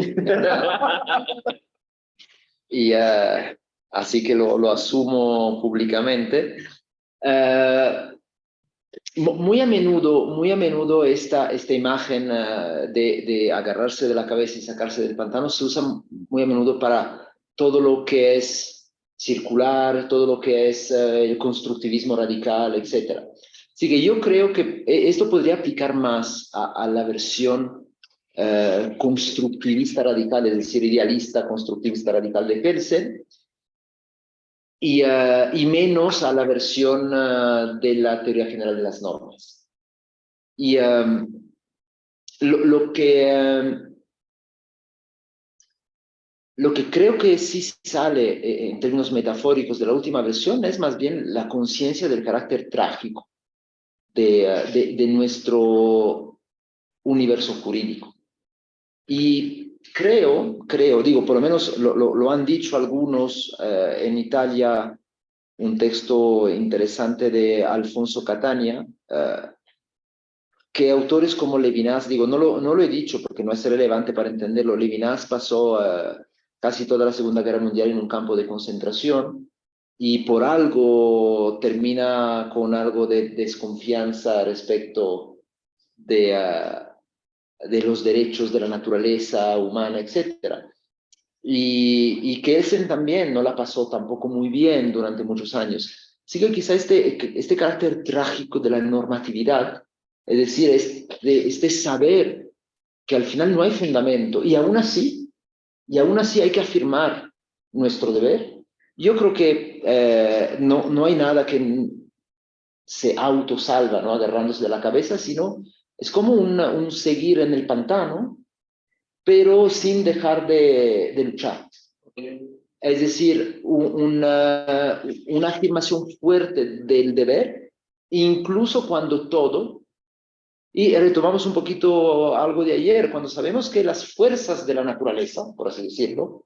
Y así que lo asumo públicamente. Eh, muy a menudo esta imagen de agarrarse de la cabeza y sacarse del pantano se usa muy a menudo para todo lo que es circular, todo lo que es el constructivismo radical, etc. Así que yo creo que esto podría aplicar más a la versión constructivista radical, es decir, idealista constructivista radical de Kelsen, y menos a la versión de la teoría general de las normas. Y lo que creo que sí sale en términos metafóricos de la última versión es más bien la conciencia del carácter trágico de nuestro universo jurídico. Y digo, por lo menos lo han dicho algunos en Italia, un texto interesante de Alfonso Catania, que autores como Levinas, digo, no lo he dicho porque no es relevante para entenderlo, Levinas pasó casi toda la Segunda Guerra Mundial en un campo de concentración y por algo termina con algo de desconfianza respecto de los derechos de la naturaleza humana, etc. Y Kelsen también no la pasó tampoco muy bien durante muchos años. Así que quizá este carácter trágico de la normatividad, es decir, este saber que al final no hay fundamento y aún así hay que afirmar nuestro deber. Yo creo que no hay nada que se autosalva, ¿no? Agarrándose de la cabeza, sino es como un seguir en el pantano, pero sin dejar de luchar. Es decir, una afirmación fuerte del deber, incluso cuando todo, y retomamos un poquito algo de ayer, cuando sabemos que las fuerzas de la naturaleza, por así decirlo,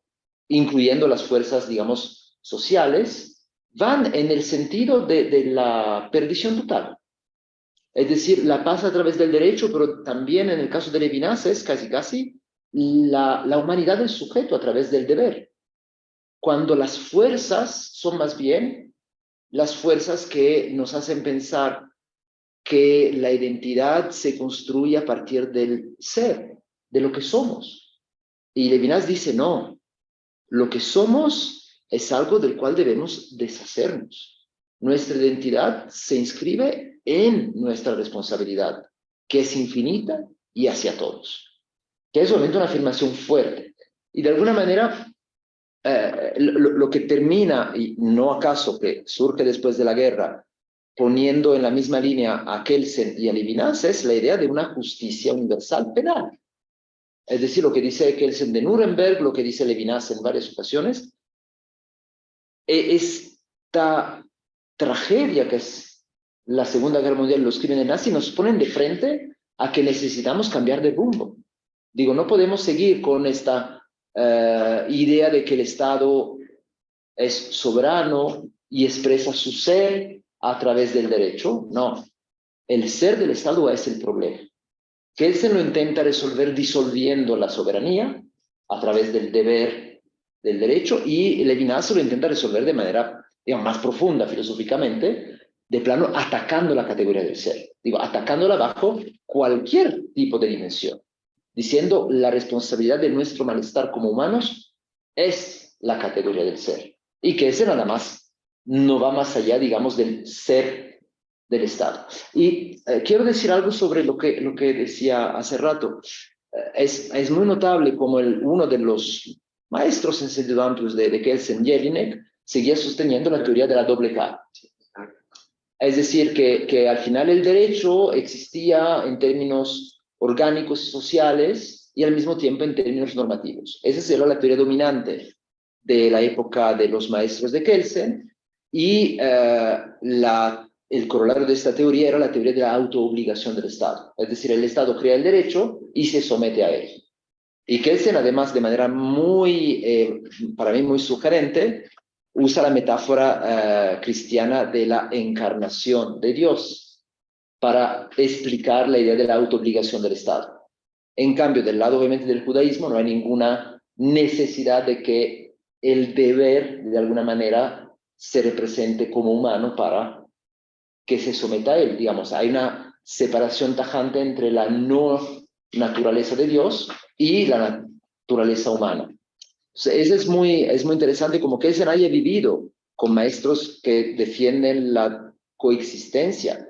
incluyendo las fuerzas, digamos, sociales, van en el sentido de la perdición total. Es decir, la paz a través del derecho, pero también en el caso de Levinas es casi la humanidad del sujeto a través del deber. Cuando las fuerzas son más bien las fuerzas que nos hacen pensar que la identidad se construye a partir del ser, de lo que somos. Y Levinas dice, no, lo que somos es algo del cual debemos deshacernos. Nuestra identidad se inscribe en nuestra responsabilidad, que es infinita y hacia todos. Que es obviamente una afirmación fuerte. Y de alguna manera, lo que termina, y no acaso que surge después de la guerra, poniendo en la misma línea a Kelsen y a Levinas, es la idea de una justicia universal penal. Es decir, lo que dice Kelsen de Nuremberg, lo que dice Levinas en varias ocasiones, esta tragedia que es la Segunda Guerra Mundial y los crímenes nazis nos ponen de frente a que necesitamos cambiar de rumbo. Digo, no podemos seguir con esta idea de que el Estado es soberano y expresa su ser a través del derecho. No, el ser del Estado es el problema. Kelsen lo intenta resolver disolviendo la soberanía a través del deber del derecho y Levinas lo intenta resolver de manera, digamos, más profunda filosóficamente, de plano atacando la categoría del ser. Digo, atacándola bajo cualquier tipo de dimensión, diciendo la responsabilidad de nuestro malestar como humanos es la categoría del ser. Y que ese nada más no va más allá, digamos, del ser del Estado. Y quiero decir algo sobre lo que decía hace rato. Es muy notable como uno de los maestros en sentido amplio de Kelsen, Jelinek, seguía sosteniendo la teoría de la doble cara. Es decir, que al final el derecho existía en términos orgánicos y sociales y al mismo tiempo en términos normativos. Esa era la teoría dominante de la época de los maestros de Kelsen, y el corolario de esta teoría era la teoría de la autoobligación del Estado. Es decir, el Estado crea el derecho y se somete a él. Y Kelsen, además, de manera muy, para mí muy sugerente, usa la metáfora cristiana de la encarnación de Dios para explicar la idea de la autoobligación del Estado. En cambio, del lado obviamente del judaísmo no hay ninguna necesidad de que el deber de alguna manera se represente como humano para que se someta a él. Digamos, hay una separación tajante entre la no naturaleza de Dios y la naturaleza humana. O sea, eso es muy interesante, como que Kelsen haya vivido con maestros que defienden la coexistencia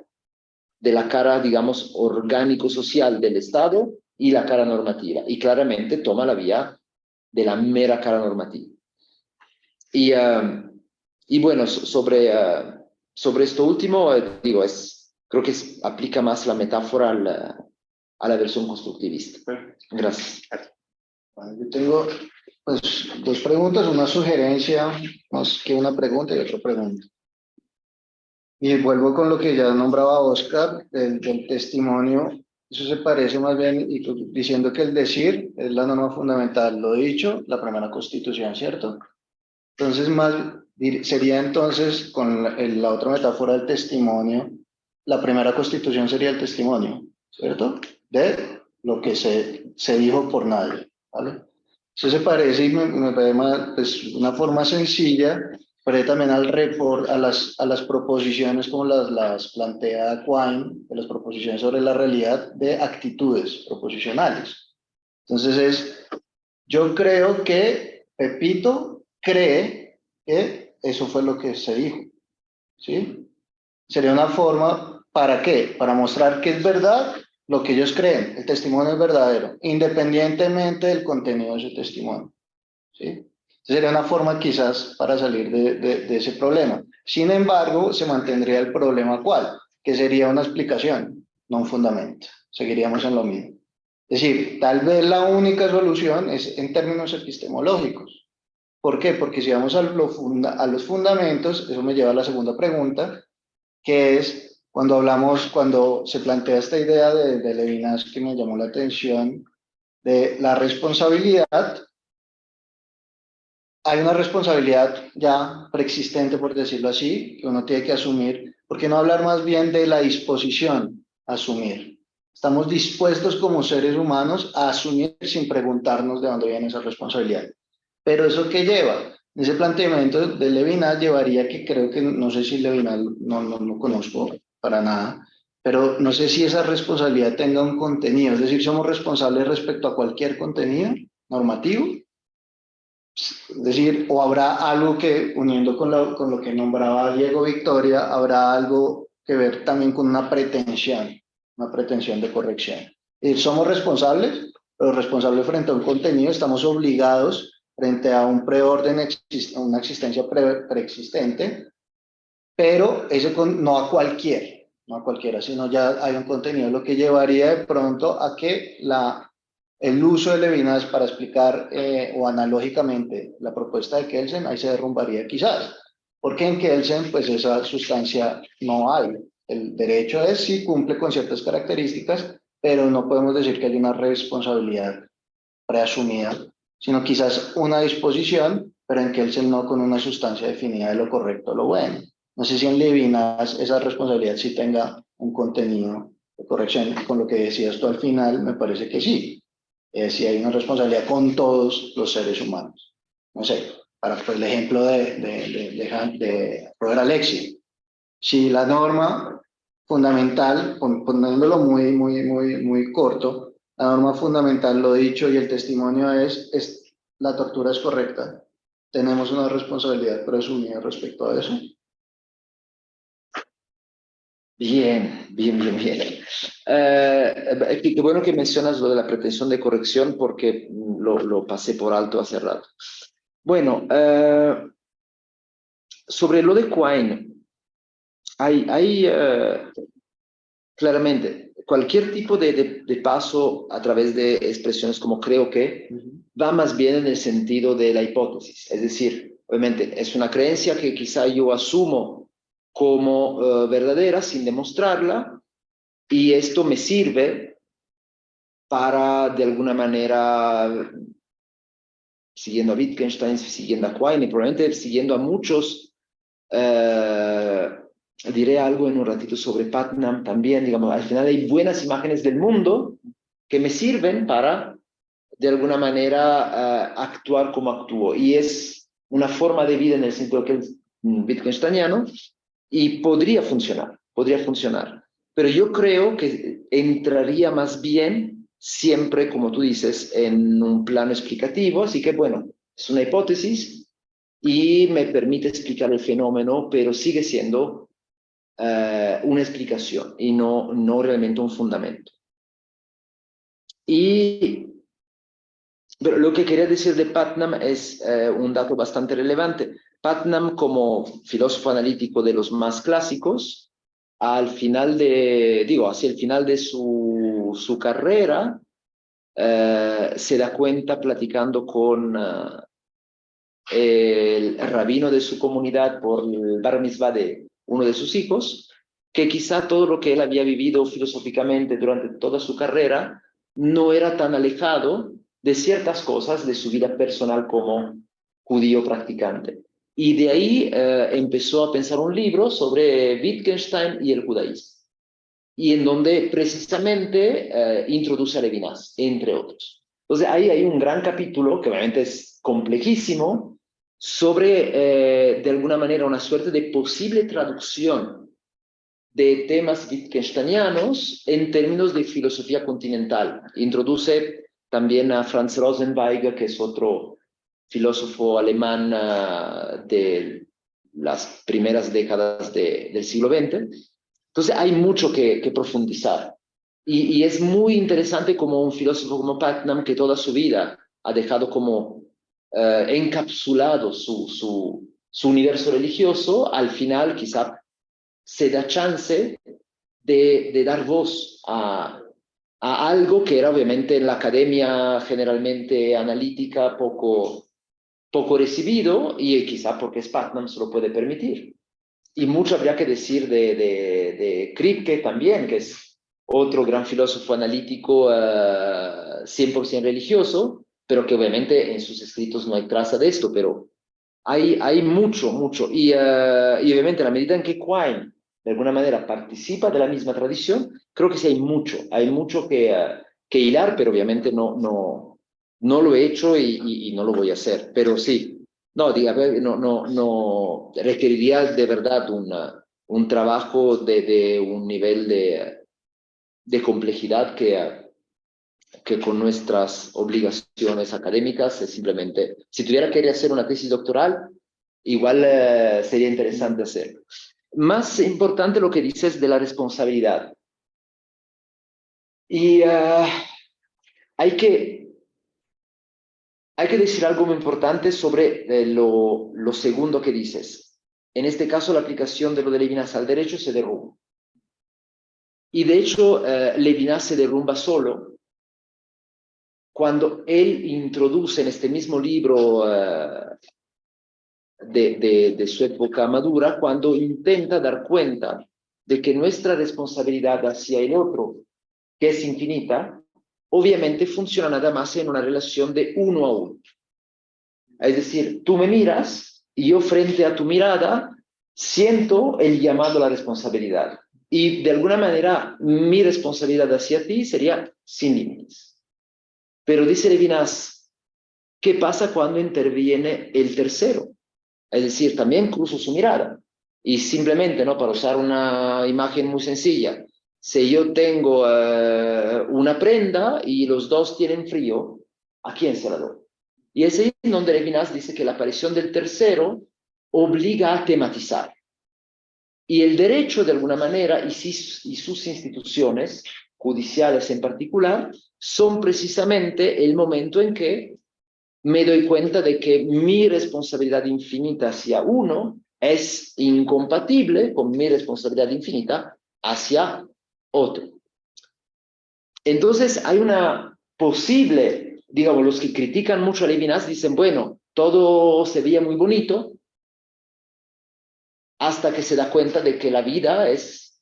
de la cara, digamos, orgánico-social del Estado y la cara normativa. Y claramente toma la vía de la mera cara normativa. Y bueno, sobre esto último, digo, creo que aplica más la metáfora a la versión constructivista. Gracias. Bueno, yo tengo pues, dos preguntas, una sugerencia, más que una pregunta y otra pregunta. Y vuelvo con lo que ya nombraba Oscar, del testimonio. Eso se parece más bien, y tú diciendo que el decir es la norma fundamental, lo dicho, la primera constitución, ¿cierto? Entonces, sería entonces, con la otra metáfora del testimonio, la primera constitución sería el testimonio, ¿cierto? De lo que se dijo por nadie, ¿vale? Eso se parece y me parece pues, una forma sencilla, pero también a las proposiciones como las plantea Quine, de las proposiciones sobre la realidad de actitudes proposicionales. Entonces yo creo que Pepito cree que eso fue lo que se dijo, ¿sí? Sería una forma, ¿para qué? Para mostrar que es verdad lo que ellos creen, el testimonio es verdadero, independientemente del contenido de su testimonio, ¿sí? Entonces sería una forma quizás para salir de ese problema. Sin embargo, se mantendría el problema ¿cuál? Que sería una explicación, no un fundamento. Seguiríamos en lo mismo. Es decir, tal vez la única solución es en términos epistemológicos. ¿Por qué? Porque si vamos a los fundamentos, eso me lleva a la segunda pregunta, que es cuando se plantea esta idea de Levinas, que me llamó la atención, de la responsabilidad. Hay una responsabilidad ya preexistente, por decirlo así, que uno tiene que asumir. ¿Por qué no hablar más bien de la disposición a asumir? Estamos dispuestos como seres humanos a asumir sin preguntarnos de dónde viene esa responsabilidad. Pero ¿eso qué lleva? Ese planteamiento de Levinas llevaría que creo que, no sé si Levinas, no lo conozco para nada, pero no sé si esa responsabilidad tenga un contenido, es decir, somos responsables respecto a cualquier contenido normativo, es decir, o habrá algo que, uniendo con lo que nombraba Diego Victoria, habrá algo que ver también con una pretensión de corrección. Somos responsables, pero responsables frente a un contenido, estamos obligados frente a un preorden, a una existencia preexistente, pero no a cualquiera, sino ya hay un contenido, lo que llevaría de pronto a que el uso de Levinas para explicar o analógicamente la propuesta de Kelsen, ahí se derrumbaría quizás, porque en Kelsen pues esa sustancia no hay. El derecho sí cumple con ciertas características, pero no podemos decir que hay una responsabilidad preasumida, sino quizás una disposición, pero en Kelsen no con una sustancia definida de lo correcto o lo bueno. No sé si en Levinas esa responsabilidad sí tenga un contenido de corrección, con lo que decías tú al final, me parece que sí. Si hay una responsabilidad con todos los seres humanos. No sé, para el ejemplo de Robert Alexi, si la norma fundamental, poniéndolo muy corto, la norma fundamental, lo dicho y el testimonio es la tortura es correcta, tenemos una responsabilidad presumida respecto a eso. Bien. Qué bueno que mencionas lo de la pretensión de corrección porque lo pasé por alto hace rato. Bueno, sobre lo de Quine, hay claramente cualquier tipo de paso a través de expresiones como creo que va más bien en el sentido de la hipótesis. Es decir, obviamente es una creencia que quizá yo asumo como verdadera sin demostrarla, y esto me sirve para, de alguna manera, siguiendo a Wittgenstein, siguiendo a Quine y probablemente siguiendo a muchos, diré algo en un ratito sobre Putnam también, digamos, al final hay buenas imágenes del mundo que me sirven para, de alguna manera, actuar como actúo. Y es una forma de vida en el sentido que es wittgensteiniano, y podría funcionar. Pero yo creo que entraría más bien siempre, como tú dices, en un plano explicativo, así que bueno, es una hipótesis y me permite explicar el fenómeno, pero sigue siendo una explicación y no realmente un fundamento. Pero lo que quería decir de Putnam es un dato bastante relevante. Putnam, como filósofo analítico de los más clásicos, hacia el final de su carrera, se da cuenta platicando con el rabino de su comunidad por el bar mitzvah de uno de sus hijos, que quizá todo lo que él había vivido filosóficamente durante toda su carrera no era tan alejado de ciertas cosas de su vida personal como judío practicante. Y de ahí empezó a pensar un libro sobre Wittgenstein y el judaísmo, y en donde precisamente introduce a Levinas, entre otros. Entonces ahí hay un gran capítulo, que obviamente es complejísimo, sobre, de alguna manera, una suerte de posible traducción de temas wittgensteinianos en términos de filosofía continental. Introduce también a Franz Rosenzweig, que es otro filósofo alemán de las primeras décadas del siglo XX. Entonces hay mucho que profundizar. Y es muy interesante como un filósofo como Putnam, que toda su vida ha dejado como encapsulado su universo religioso, al final quizá se da chance de dar voz a algo que era obviamente en la academia generalmente analítica poco recibido, y quizá porque es Putnam se lo puede permitir. Y mucho habría que decir de Kripke también, que es otro gran filósofo analítico 100% religioso, pero que obviamente en sus escritos no hay traza de esto, pero hay mucho. Y obviamente a la medida en que Quine de alguna manera participa de la misma tradición, creo que sí hay mucho que hilar, pero obviamente no lo he hecho y no lo voy a hacer, pero sí. No, no, requeriría de verdad un trabajo de un nivel de complejidad que con nuestras obligaciones académicas es simplemente, si tuviera que hacer una tesis doctoral, igual sería interesante hacerlo. Más importante lo que dices de la responsabilidad. Y hay que decir algo muy importante sobre lo segundo que dices. En este caso, la aplicación de lo de Levinas al derecho se derrumba. Y de hecho, Levinas se derrumba solo cuando él introduce en este mismo libro de su época madura, cuando intenta dar cuenta de que nuestra responsabilidad hacia el otro, que es infinita, obviamente funciona nada más en una relación de uno a uno. Es decir, tú me miras y yo frente a tu mirada siento el llamado a la responsabilidad. Y de alguna manera mi responsabilidad hacia ti sería sin límites. Pero dice Levinas, ¿qué pasa cuando interviene el tercero? Es decir, también cruzo su mirada. Y simplemente, ¿no? Para usar una imagen muy sencilla, si yo tengo una prenda y los dos tienen frío, ¿a quién se la doy? Y es ahí donde Levinas dice que la aparición del tercero obliga a tematizar. Y el derecho, de alguna manera, y sus instituciones, judiciales en particular, son precisamente el momento en que me doy cuenta de que mi responsabilidad infinita hacia uno es incompatible con mi responsabilidad infinita hacia otro. Entonces hay una posible, digamos, los que critican mucho a Levinas dicen, bueno, todo se veía muy bonito hasta que se da cuenta de que la vida es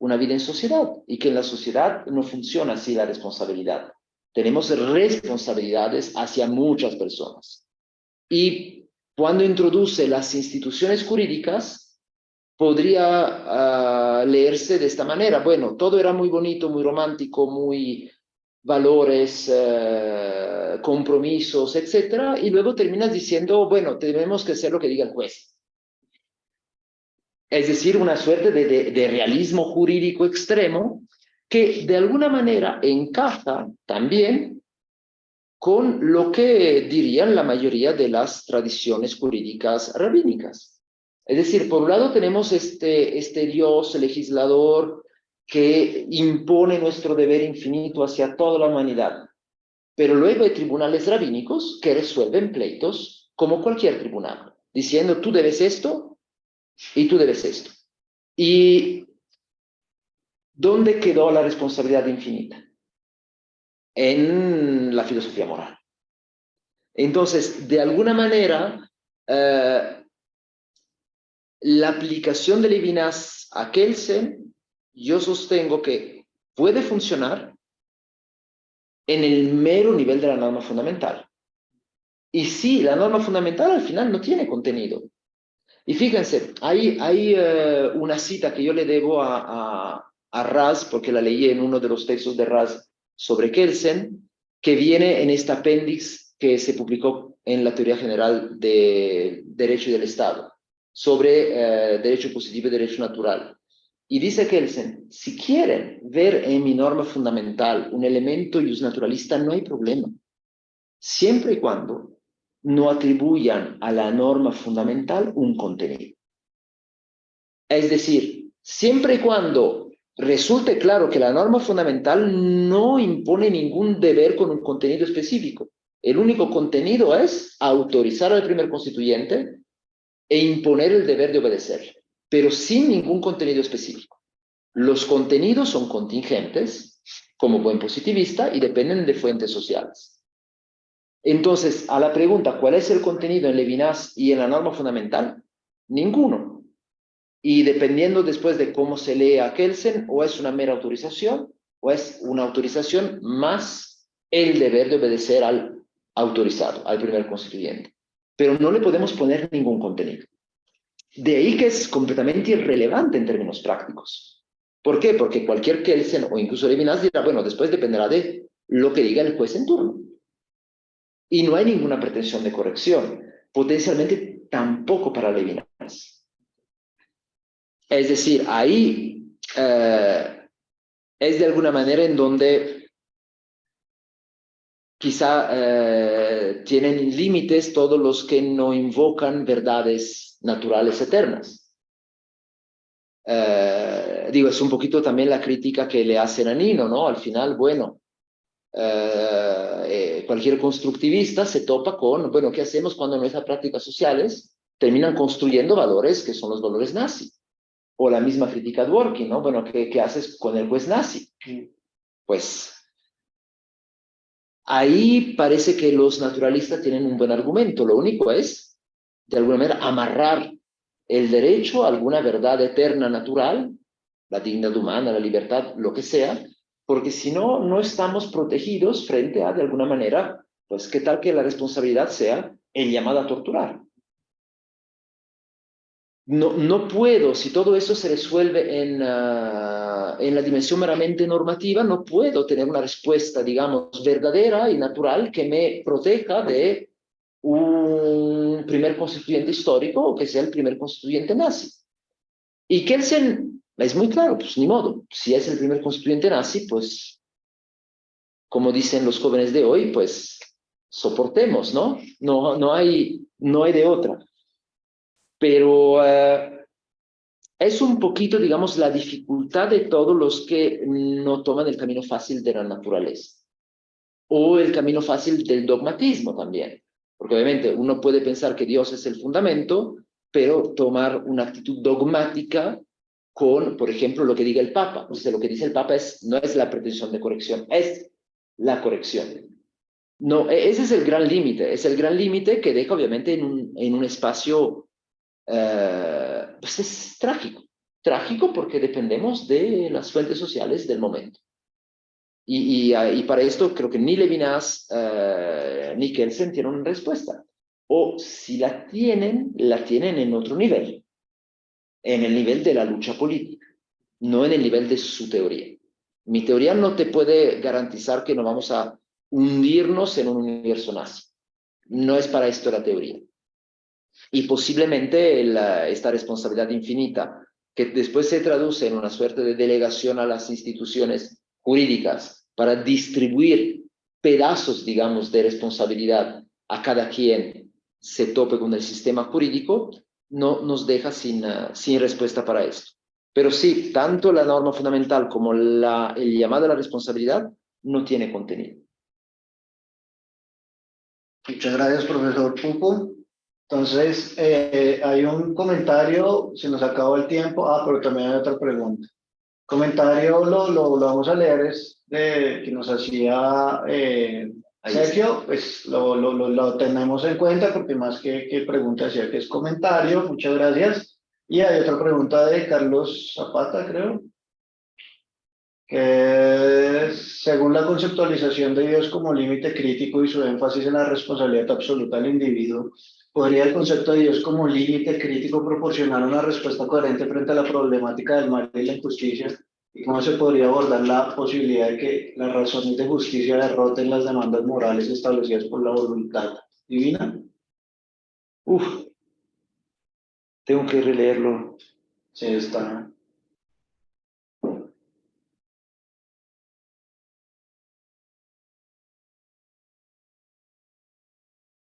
una vida en sociedad y que en la sociedad no funciona así la responsabilidad. Tenemos responsabilidades hacia muchas personas. Y cuando introduce las instituciones jurídicas, podría leerse de esta manera. Bueno, todo era muy bonito, muy romántico, muy valores, compromisos, etcétera, y luego terminas diciendo, bueno, tenemos que hacer lo que diga el juez. Es decir, una suerte de realismo jurídico extremo que de alguna manera encaja también con lo que dirían la mayoría de las tradiciones jurídicas rabínicas. Es decir, por un lado tenemos este Dios legislador que impone nuestro deber infinito hacia toda la humanidad, pero luego hay tribunales rabínicos que resuelven pleitos como cualquier tribunal, diciendo tú debes esto y tú debes esto. ¿Y dónde quedó la responsabilidad infinita? En la filosofía moral. Entonces, de alguna manera, la aplicación de Levinas a Kelsen, yo sostengo que puede funcionar en el mero nivel de la norma fundamental. Y sí, la norma fundamental al final no tiene contenido. Y fíjense, hay una cita que yo le debo a Raz, porque la leí en uno de los textos de Raz sobre Kelsen, que viene en este apéndice que se publicó en la Teoría General de Derecho y del Estado, sobre derecho positivo y derecho natural. Y dice Kelsen, si quieren ver en mi norma fundamental un elemento iusnaturalista, no hay problema, siempre y cuando no atribuyan a la norma fundamental un contenido. Es decir, siempre y cuando resulte claro que la norma fundamental no impone ningún deber con un contenido específico. El único contenido es autorizar al primer constituyente e imponer el deber de obedecer, pero sin ningún contenido específico. Los contenidos son contingentes, como buen positivista, y dependen de fuentes sociales. Entonces, a la pregunta, ¿cuál es el contenido en Levinas y en la norma fundamental? Ninguno. Y dependiendo después de cómo se lee a Kelsen, o es una mera autorización, o es una autorización más el deber de obedecer al autorizado, al primer constituyente. Pero no le podemos poner ningún contenido. De ahí que es completamente irrelevante en términos prácticos. ¿Por qué? Porque cualquier Kelsen o incluso Levinas dirá, bueno, después dependerá de lo que diga el juez en turno. Y no hay ninguna pretensión de corrección, potencialmente tampoco para Levinas. Es decir, ahí es de alguna manera en donde quizá tienen límites todos los que no invocan verdades naturales eternas. Digo, es un poquito también la crítica que le hacen a Nino, ¿no? Al final, bueno, cualquier constructivista se topa con, bueno, ¿qué hacemos cuando nuestras prácticas sociales terminan construyendo valores que son los valores nazi? O la misma crítica a Dworkin, ¿no? Bueno, ¿qué haces con el juez nazi? Pues ahí parece que los naturalistas tienen un buen argumento. Lo único es, de alguna manera, amarrar el derecho a alguna verdad eterna natural, la dignidad humana, la libertad, lo que sea, porque si no, no estamos protegidos frente a, de alguna manera, pues, ¿qué tal que la responsabilidad sea el llamado a torturar? No puedo, si todo eso se resuelve en la dimensión meramente normativa, no puedo tener una respuesta, digamos, verdadera y natural que me proteja de un primer constituyente histórico o que sea el primer constituyente nazi. Y Kelsen es muy claro, pues ni modo, si es el primer constituyente nazi, pues, como dicen los jóvenes de hoy, pues soportemos, ¿no? No hay de otra. Pero es un poquito, digamos, la dificultad de todos los que no toman el camino fácil de la naturaleza o el camino fácil del dogmatismo también. Porque obviamente uno puede pensar que Dios es el fundamento, pero tomar una actitud dogmática con, por ejemplo, lo que diga el Papa. Entonces, lo que dice el Papa no es la pretensión de corrección, es la corrección. No, ese es el gran límite, es el gran límite que deja obviamente en un espacio, pues es trágico porque dependemos de las fuentes sociales del momento. Y para esto creo que ni Levinas ni Kelsen tienen una respuesta. O si la tienen en otro nivel, en el nivel de la lucha política, no en el nivel de su teoría. Mi teoría no te puede garantizar que no vamos a hundirnos en un universo nazi. No es para esto la teoría. Y posiblemente esta responsabilidad infinita, que después se traduce en una suerte de delegación a las instituciones jurídicas para distribuir pedazos, digamos, de responsabilidad a cada quien se tope con el sistema jurídico, no nos deja sin respuesta para esto. Pero sí, tanto la norma fundamental como el llamado a la responsabilidad no tiene contenido. Muchas gracias, profesor Pupo. Entonces, hay un comentario, se nos acabó el tiempo, pero también hay otra pregunta. Comentario lo vamos a leer, es que nos hacía Sergio, pues lo tenemos en cuenta porque más que pregunta decía que es comentario, muchas gracias. Y hay otra pregunta de Carlos Zapata, creo, que es, según la conceptualización de Dios como límite crítico y su énfasis en la responsabilidad absoluta del individuo, ¿podría el concepto de Dios como límite crítico proporcionar una respuesta coherente frente a la problemática del mal y la injusticia? ¿Y cómo se podría abordar la posibilidad de que las razones de justicia derroten las demandas morales establecidas por la voluntad divina? Tengo que releerlo. Sí, está.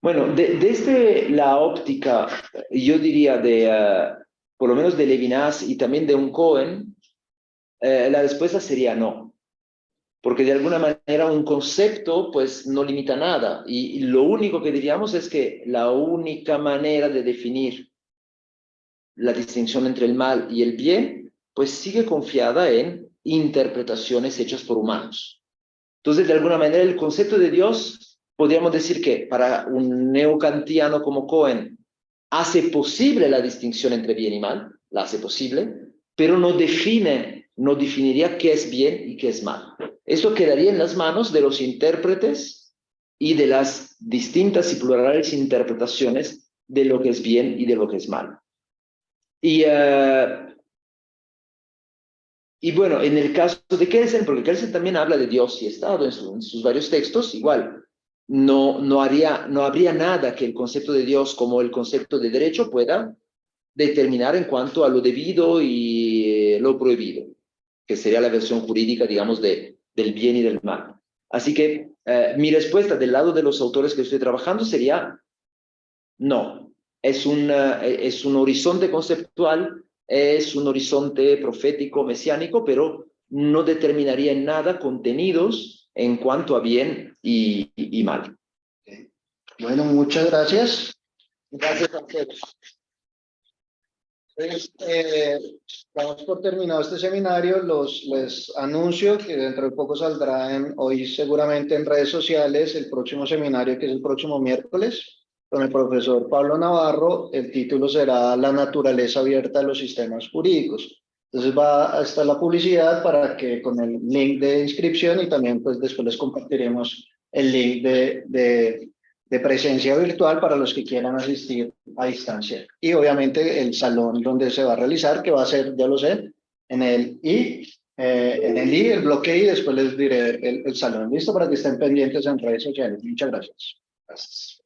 Bueno, desde la óptica, yo diría por lo menos de Levinas y también de un Cohen, la respuesta sería no. Porque de alguna manera un concepto pues no limita nada. Y lo único que diríamos es que la única manera de definir la distinción entre el mal y el bien, pues sigue confiada en interpretaciones hechas por humanos. Entonces, de alguna manera, el concepto de Dios, podríamos decir que para un neocantiano como Cohen, hace posible la distinción entre bien y mal, la hace posible, pero no definiría qué es bien y qué es mal. Esto quedaría en las manos de los intérpretes y de las distintas y plurales interpretaciones de lo que es bien y de lo que es mal. Y bueno, en el caso de Kelsen, porque Kelsen también habla de Dios y Estado en sus varios textos, igual, no habría nada que el concepto de Dios como el concepto de derecho pueda determinar en cuanto a lo debido y lo prohibido, que sería la versión jurídica, digamos, del bien y del mal. Así que mi respuesta del lado de los autores que estoy trabajando sería no. Es un horizonte conceptual, es un horizonte profético, mesiánico, pero no determinaría en nada contenidos en cuanto a bien y mal. Bueno, muchas gracias. Gracias a ustedes. Damos por terminado este seminario. Les anuncio que dentro de poco saldrá hoy seguramente en redes sociales el próximo seminario, que es el próximo miércoles, con el profesor Pablo Navarro. El título será La naturaleza abierta de los sistemas jurídicos. Entonces va a estar la publicidad para que con el link de inscripción y también pues después les compartiremos el link de presencia virtual para los que quieran asistir a distancia. Y obviamente el salón donde se va a realizar, que va a ser, ya lo sé, en el el bloque I, después les diré el salón. Listo para que estén pendientes en redes sociales. Muchas gracias. Gracias.